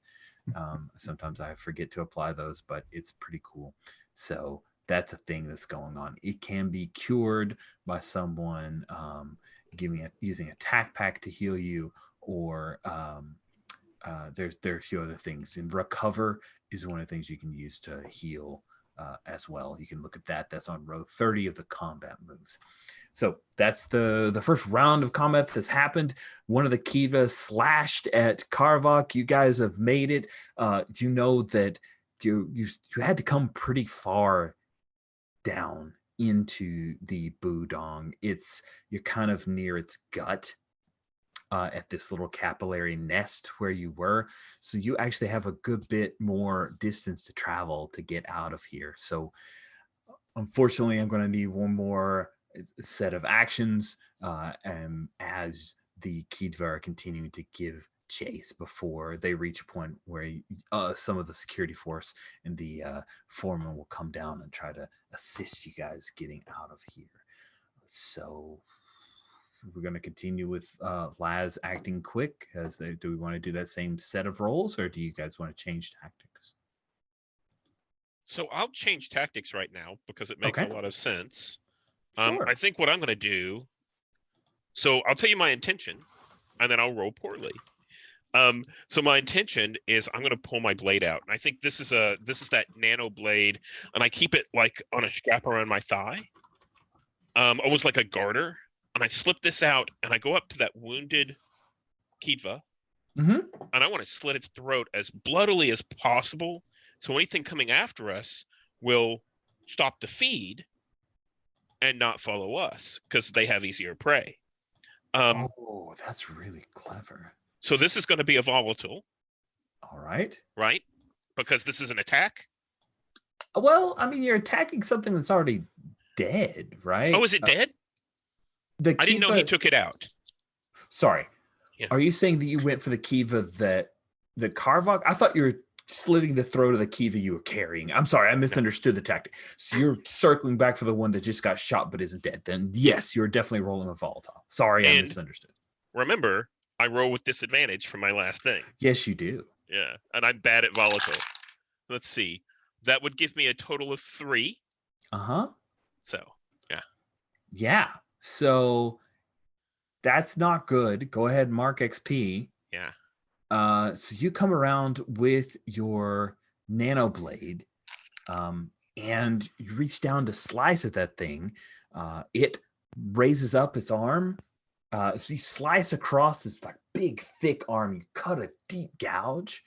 Sometimes I forget to apply those, but it's pretty cool. So that's a thing that's going on. It can be cured by someone using a tack pack to heal you, or there's a few other things. And recover is one of the things you can use to heal as well. You can look at that. That's on row 30 of the combat moves. So that's the first round of combat that's happened. One of the Kiva slashed at Karvok. You guys have made it. You know that you had to come pretty far down into the Budong. You're kind of near its gut at this little capillary nest where you were. So you actually have a good bit more distance to travel to get out of here. So unfortunately, I'm going to need one more set of actions as the Kidva are continuing to give chase before they reach a point where some of the security force and the foreman will come down and try to assist you guys getting out of here. So we're going to continue with Laz acting quick. Do we want to do that same set of roles, or do you guys want to change tactics? So I'll change tactics right now because it makes a lot of sense. Sure. I think what I'm going to do, so I'll tell you my intention, and then I'll roll poorly. So my intention is I'm going to pull my blade out, and I think this is that nano blade, and I keep it like on a strap around my thigh, almost like a garter. And I slip this out, and I go up to that wounded Kidva, and I want to slit its throat as bloodily as possible, so anything coming after us will stop the feed and not follow us because they have easier prey. Oh, that's really clever. So this is going to be a volatile. All right. Right? Because this is an attack? Well, I mean, you're attacking something that's already dead, right? Oh, is it dead? I didn't know he took it out. Sorry. Yeah. Are you saying that you went for the Kiva that the Karvok? I thought you were slitting the throat of the Kiva you were carrying. I'm sorry, I misunderstood the tactic. So you're circling back for the one that just got shot but isn't dead. Then yes, you're definitely rolling a volatile. Sorry, I misunderstood. Remember, I roll with disadvantage for my last thing. Yes, you do. Yeah, and I'm bad at volatile. Let's see. That would give me a total of 3. Uh-huh. So, yeah. Yeah. So that's not good. Go ahead and mark XP. Yeah. So you come around with your nano blade, and you reach down to slice at that thing. It raises up its arm. So you slice across this like big, thick arm. You cut a deep gouge,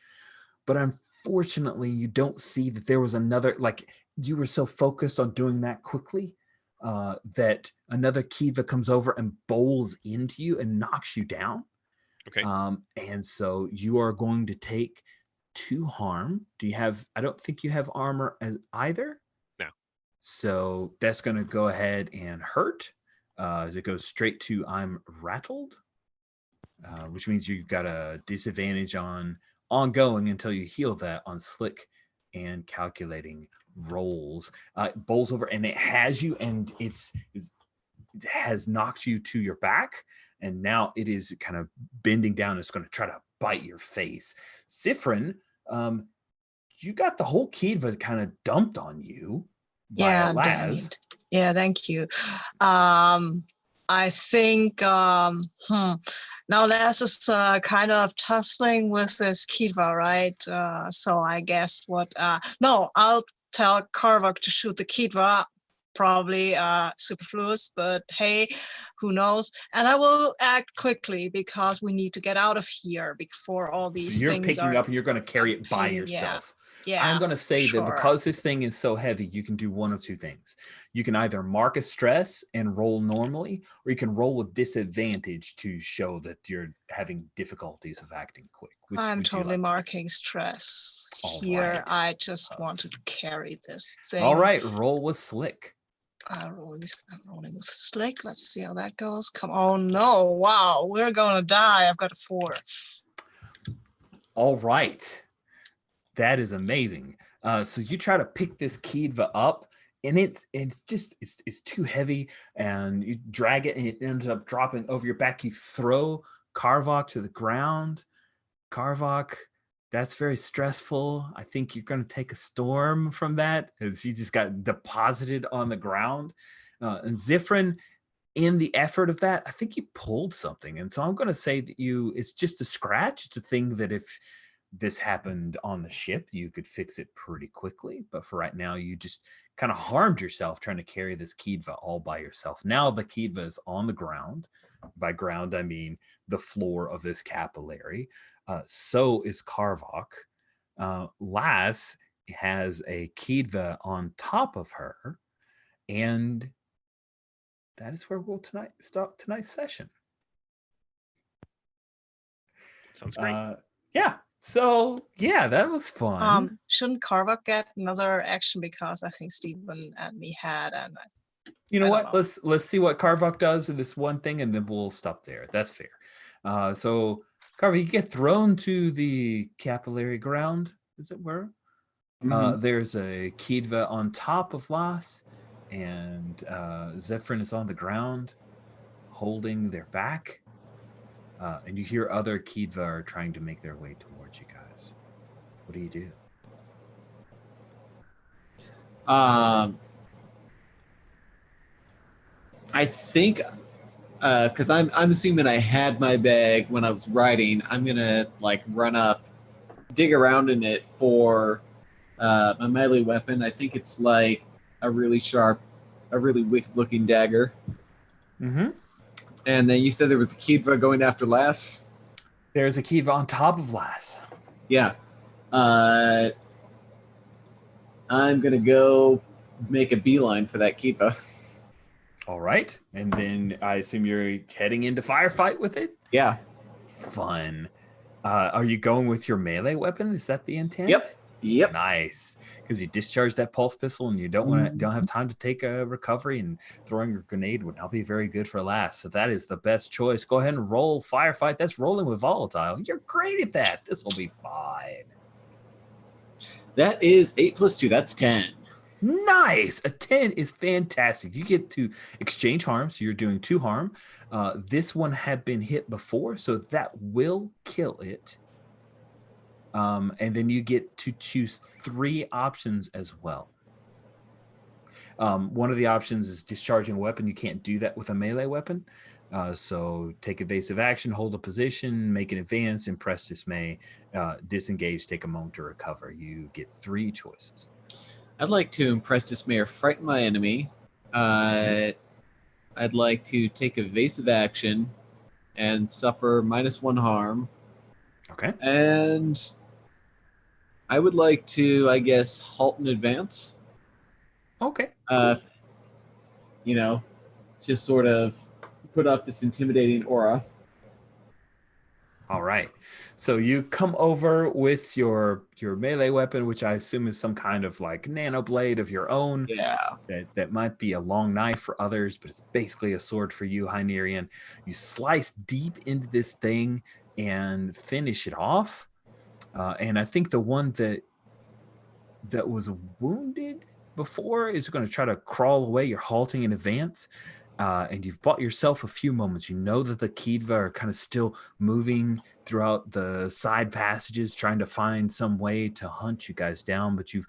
but unfortunately, you don't see that there was another. Like you were so focused on doing that quickly that another Kiva comes over and bowls into you and knocks you down. Okay. And so you are going to take 2 harm. Do you have? I don't think you have armor as either. No. So that's going to go ahead and hurt. As it goes straight to I'm rattled, which means you've got a disadvantage on ongoing until you heal that on slick and calculating rolls. It bowls over and it has you, and it has knocked you to your back, and now it is kind of bending down. It's going to try to bite your face. Sifrin, you got the whole Kiva kind of dumped on you. Yeah, dang it. Yeah, thank you. I think now Laz is kind of tussling with this Kiva, right? So I guess no, I'll tell Karvok to shoot the Kiva probably superfluous, but hey, who knows? And I will act quickly because we need to get out of here before all these So you're things picking are up and you're going to carry it by pain, yeah. yourself. Yeah, I'm going to say sure. that because this thing is so heavy, you can do one of two things. You can either mark a stress and roll normally, or you can roll with disadvantage to show that you're having difficulties of acting quick. Which I'm would you totally like? marking stress. All Here, right. I just want to carry this thing. All right, roll with slick. I'm rolling with slick. Let's see how that goes. Come on. No. Wow. We're going to die. I've got a 4. All right. That is amazing. So you try to pick this Kiva up, and it's too heavy, and you drag it, and it ends up dropping over your back. You throw Karvok to the ground. Karvok, that's very stressful. I think you're going to take a storm from that, as he just got deposited on the ground. And Zifrin, in the effort of that, I think you pulled something, and so I'm going to say that it's just a scratch. It's a thing that if this happened on the ship, you could fix it pretty quickly. But for right now, you just kind of harmed yourself trying to carry this Kiva all by yourself. Now the Kiva is on the ground. By ground, I mean the floor of this capillary. So is Karvok. Lass has a Kiva on top of her. And that is where we'll stop tonight's session. Sounds great. Yeah. So yeah, that was fun. Shouldn't Karvok get another action because I think Stephen and me had, and you know what? Let's see what Karvok does in this one thing, and then we'll stop there. That's fair. So Karvok, you get thrown to the capillary ground, as it were. There's a Kiva on top of Lass, and Zephyrin is on the ground, holding their back. And you hear other Kiva are trying to make their way towards you guys. What do you do? I think, because I'm assuming I had my bag when I was riding, I'm gonna like run up, dig around in it for my melee weapon. I think it's like a really sharp, a really wicked-looking dagger. Mm-hmm. And then you said there was a Kiva going after Lass? There's a Kiva on top of Lass. Yeah. I'm going to go make a beeline for that Kiva. All right. And then I assume you're heading into firefight with it? Yeah. Fun. Are you going with your melee weapon? Is that the intent? Yep. Nice, because you discharge that pulse pistol, and you don't have time to take a recovery, and throwing a grenade would not be very good for Lass. So that is the best choice. Go ahead and roll firefight. That's rolling with volatile. You're great at that. This will be fine. That is 8 + 2. That's 10. Nice. A 10 is fantastic. You get to exchange harm, so you're doing 2 harm. This one had been hit before, so that will kill it. And then you get to choose 3 options as well. One of the options is discharging a weapon. You can't do that with a melee weapon. So take evasive action, hold a position, make an advance, impress dismay, disengage, take a moment to recover. You get 3 choices. I'd like to impress dismay or frighten my enemy. I'd like to take evasive action and suffer -1 harm. Okay. And I would like to, I guess, halt in advance. Okay. Cool. Just sort of put off this intimidating aura. All right. So you come over with your melee weapon, which I assume is some kind of like nano blade of your own. Yeah. That might be a long knife for others, but it's basically a sword for you, Hynerian. You slice deep into this thing and finish it off. And I think the one that was wounded before is going to try to crawl away. You're halting in advance. And you've bought yourself a few moments. You know that the Kiva are kind of still moving throughout the side passages, trying to find some way to hunt you guys down, but you've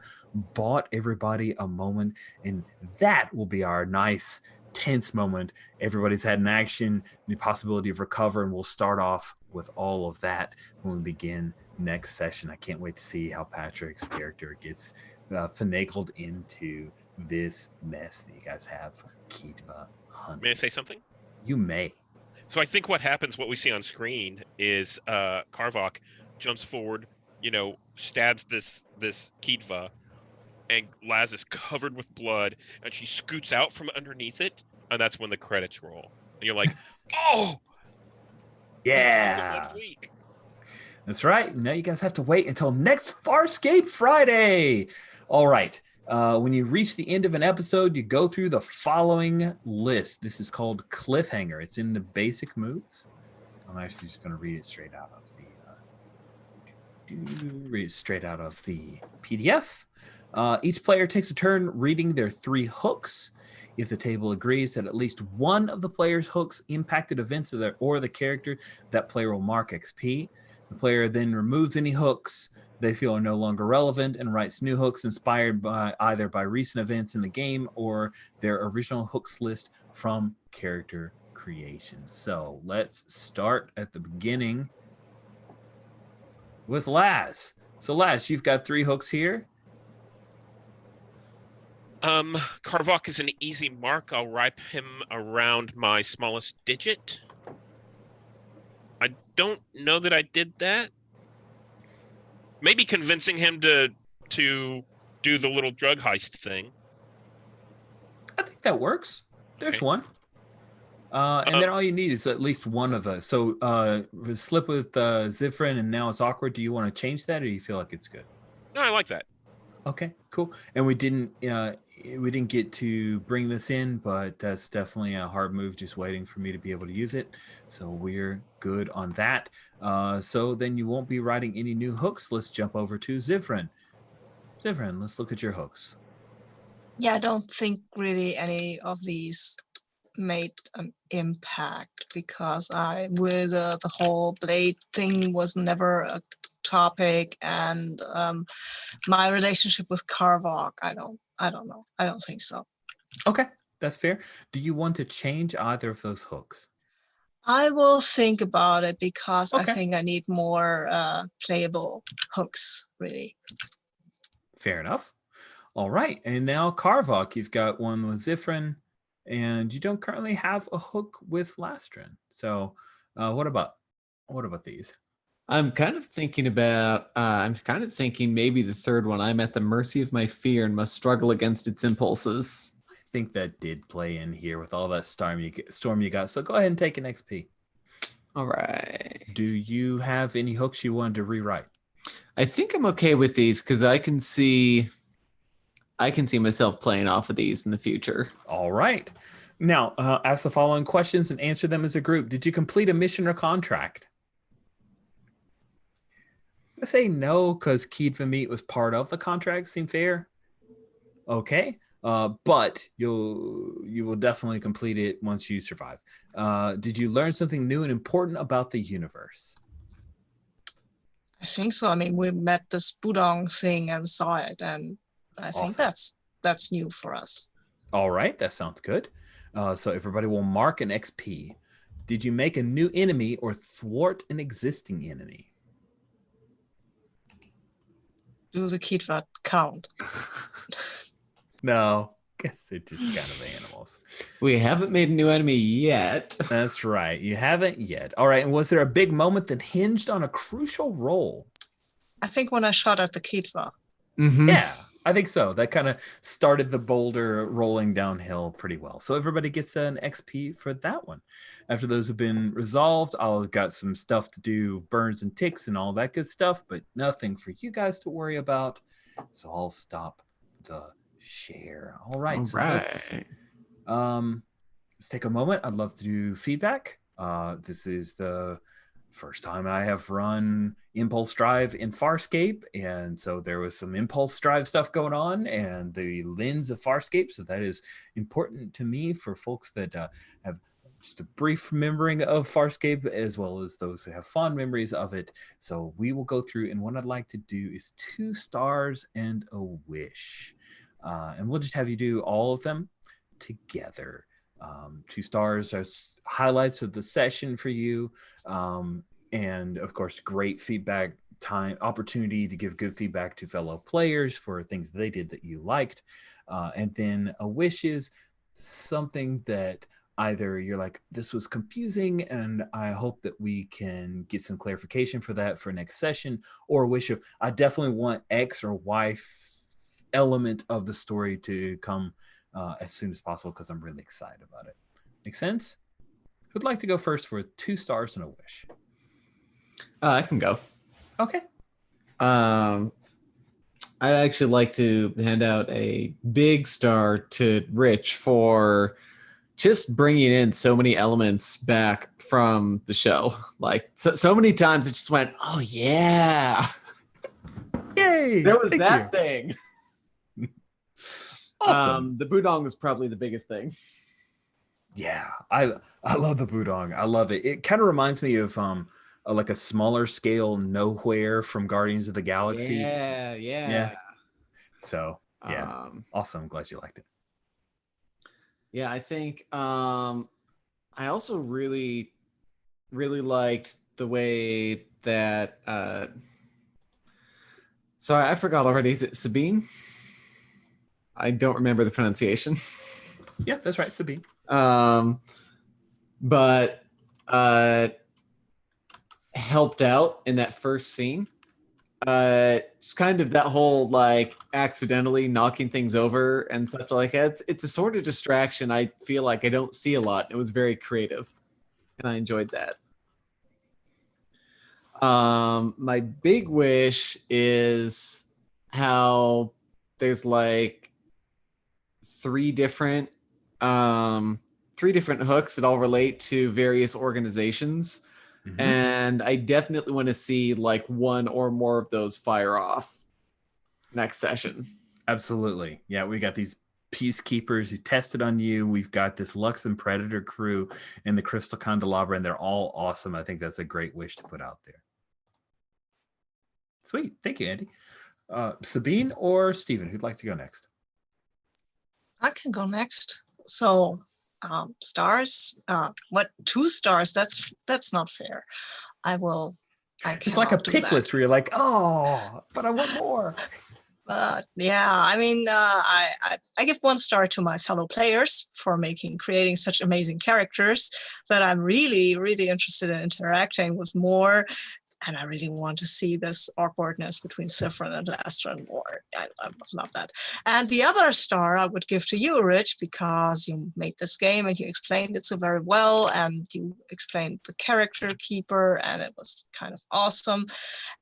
bought everybody a moment, and that will be our nice, tense moment. Everybody's had an action, the possibility of recover, and we'll start off with all of that when we begin next session. I can't wait to see how Patrick's character gets finagled into this mess that you guys have Kitva hunting. May I say something? You may. So I think what happens, what we see on screen, is Karvok jumps forward, stabs this Kitva, and Laz is covered with blood, and she scoots out from underneath it, and that's when the credits roll. And you're like, oh! Yeah. Next week. That's right. Now you guys have to wait until next Farscape Friday. All right. When you reach the end of an episode, you go through the following list. This is called Cliffhanger. It's in the basic moves. I'm actually just going to read it straight out of the PDF. Each player takes a turn reading their 3 hooks. If the table agrees that at least one of the player's hooks impacted events or the character, that player will mark XP. The player then removes any hooks they feel are no longer relevant and writes new hooks inspired by either by recent events in the game or their original hooks list from character creations. So let's start at the beginning with Laz. So Laz, you've got 3 hooks here. Karvok is an easy mark. I'll wrap him around my smallest digit. I don't know that I did that. Maybe convincing him to do the little drug heist thing. I think that works. There's Okay. one. And then all you need is at least one of those. So slip with Zifrin and now it's awkward. Do you want to change that or do you feel like it's good? No, I like that. Okay, cool. And we didn't get to bring this in, but that's definitely a hard move, just waiting for me to be able to use it. So we're good on that. So then you won't be writing any new hooks. Let's jump over to Zifrin. Zifrin, let's look at your hooks. Yeah, I don't think really any of these made an impact because the whole blade thing was never a topic, and my relationship with Karvok, I don't know. I don't think so. Okay, that's fair. Do you want to change either of those hooks? I will think about it because Okay. I think I need more playable hooks, really. Fair enough. All right, and now Karvok, you've got one with Zifrin, and you don't currently have a hook with Lastrin. So what about these? I'm kind of thinking maybe the third one. I'm at the mercy of my fear and must struggle against its impulses. I think that did play in here with all that storm you got. So go ahead and take an XP. All right. Do you have any hooks you wanted to rewrite? I think I'm okay with these because I can see myself playing off of these in the future. All right. Now, ask the following questions and answer them as a group. Did you complete a mission or contract? I say no because Kitva Meat was part of the contract. Seem fair? Okay. But you will definitely complete it once you survive. Did you learn something new and important about the universe? I think so. I mean, we met the Spudong thing and saw it, and I think that's new for us. All right, that sounds good. So everybody will mark an XP. Did you make a new enemy or thwart an existing enemy? Do the Kitva count? No, guess they're just kind of animals. We haven't made a new enemy yet. That's right. You haven't yet. All right. And was there a big moment that hinged on a crucial role? I think when I shot at the Kitva. Mm-hmm. Yeah, I think so. That kind of started the boulder rolling downhill pretty well. So everybody gets an XP for that one. After those have been resolved, I've got some stuff to do, burns and ticks and all that good stuff, but nothing for you guys to worry about. So I'll stop the share. All right. Let's take a moment. I'd love to do feedback. This is the first time I have run Impulse Drive in Farscape, and so there was some Impulse Drive stuff going on and the lens of Farscape, so that is important to me for folks that have just a brief remembering of Farscape as well as those who have fond memories of it. So we will go through, and what I'd like to do is 2 stars and a wish, and we'll just have you do all of them together. 2 stars are highlights of the session for you, and of course great feedback opportunity to give good feedback to fellow players for things they did that you liked. And then a wish is something that either you're like, this was confusing and I hope that we can get some clarification for that for next session, or a wish of, I definitely want X or Y element of the story to come as soon as possible because I'm really excited about it. Make sense? Who'd like to go first for 2 stars and a wish? I can go. Okay. I actually like to hand out a big star to Rich for just bringing in so many elements back from the show. Like so many times it just went, oh yeah, Yay! there was Thank that you. thing. Awesome. The Budong was probably the biggest thing. Yeah, I love the Budong. I love it. It kind of reminds me of like a smaller scale Nowhere from Guardians of the Galaxy. Yeah. So yeah, awesome. I'm glad you liked it. Yeah, I think I also really liked the way that sorry, I forgot already. Is it Sabine? I don't remember the pronunciation. Yeah, that's right, Sabine. But helped out in that first scene. It's kind of that whole like accidentally knocking things over and such like that. It's a sort of distraction I feel like I don't see a lot. It was very creative, and I enjoyed that. My big wish is how there's like three different hooks that all relate to various organizations. Mhm. And I definitely want to see like one or more of those fire off next session. Absolutely. Yeah, we got these Peacekeepers who tested on you. We've got this Lux and Predator crew and the Crystal Candelabra, and they're all awesome. I think that's a great wish to put out there. Sweet. Thank you, Andy. Sabine or Steven, who'd like to go next? I can go next. So stars, what 2 stars? That's not fair. It's like a pick list where you're like, oh, but I want more. Yeah, I mean, I give 1 star to my fellow players for creating such amazing characters that I'm really, really interested in interacting with more. And I really want to see this awkwardness between Sifrin and Lastron more. I love that. And the other star I would give to you, Rich, because you made this game and you explained it so very well, and you explained the character keeper, and it was kind of awesome.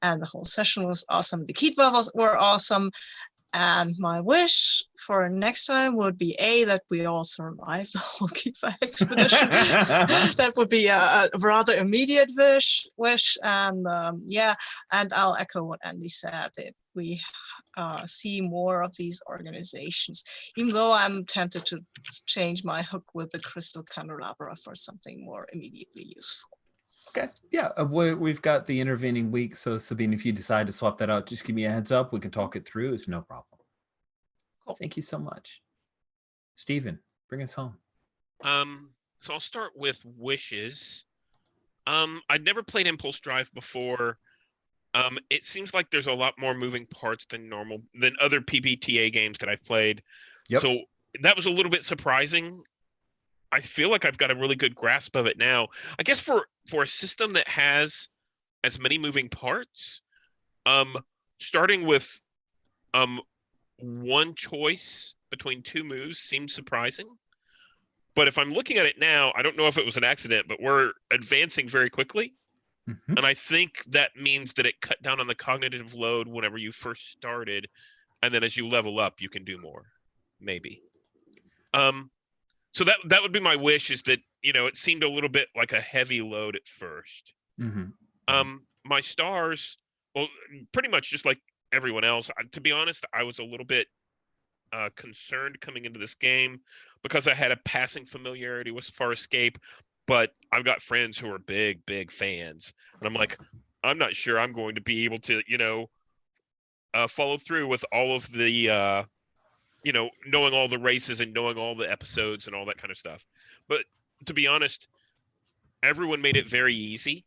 And the whole session was awesome. The Keeper were awesome. And my wish for next time would be that we all survive the whole Keeper expedition. That would be a rather immediate wish. And and I'll echo what Andy said, that we see more of these organizations, even though I'm tempted to change my hook with the Crystal Candelabra for something more immediately useful. Okay. Yeah. We've got the intervening week. So Sabine, if you decide to swap that out, just give me a heads up. We can talk it through. It's no problem. Cool. Thank you so much. Steven, bring us home. So I'll start with wishes. I'd never played Impulse Drive before. It seems like there's a lot more moving parts than other PBTA games that I've played. Yep. So that was a little bit surprising. I feel like I've got a really good grasp of it now. I guess for a system that has as many moving parts, starting with one choice between 2 moves seems surprising. But if I'm looking at it now, I don't know if it was an accident, but we're advancing very quickly. Mm-hmm. And I think that means that it cut down on the cognitive load whenever you first started. And then as you level up, you can do more, maybe. So that would be my wish, is that, it seemed a little bit like a heavy load at first. Mm-hmm. My stars, well, pretty much just like everyone else. To be honest, I was a little bit concerned coming into this game because I had a passing familiarity with Farscape, but I've got friends who are big fans. And I'm like, I'm not sure I'm going to be able to, follow through with all of the knowing all the races and knowing all the episodes and all that kind of stuff. But to be honest, everyone made it very easy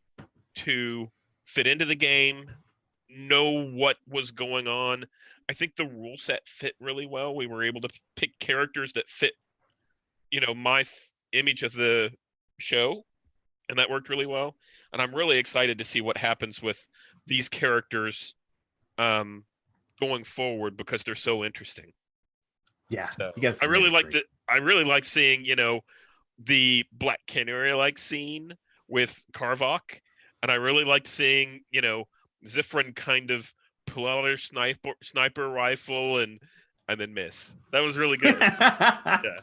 to fit into the game, know what was going on. I think the rule set fit really well. We were able to pick characters that fit, my image of the show, and that worked really well. And I'm really excited to see what happens with these characters going forward, because they're so interesting. Yeah, So you guys I really made it like seeing, the Black Canary like scene with Karvok, and I really liked seeing, Zifrin kind of pull out her sniper rifle and then miss. That was really good. Yeah.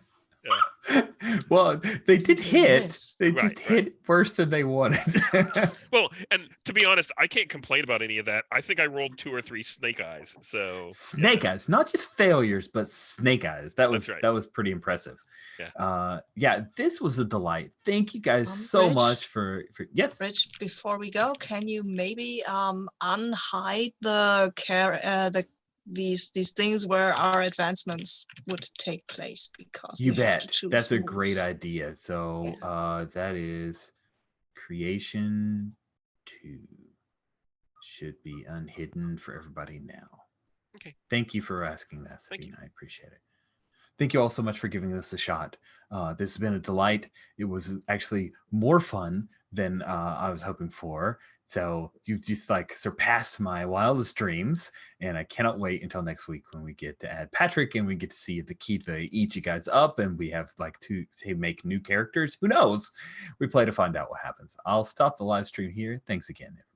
Well, they did hit. Yes. They Right, just right. hit worse than they wanted. Well, and to be honest, I can't complain about any of that. I think I rolled 2 or 3 snake eyes. So Snake eyes, not just failures, but snake eyes. That was right. that was pretty impressive. Yeah. Yeah, this was a delight. Thank you guys so Rich? much for yes. Rich, before we go, can you maybe unhide the these things where our advancements would take place, because You we have to bet. choose That's a great moves. idea. So that is creation 2 should be unhidden for everybody now. Okay. Thank you for asking that, Thank Sabine. I appreciate it. Thank you all so much for giving this a shot. This has been a delight. It was actually more fun than I was hoping for. So you've just like surpassed my wildest dreams. And I cannot wait until next week when we get to add Patrick and we get to see if the Keitha eat you guys up and we have like to make new characters. Who knows? We play to find out what happens. I'll stop the live stream here. Thanks again, everyone.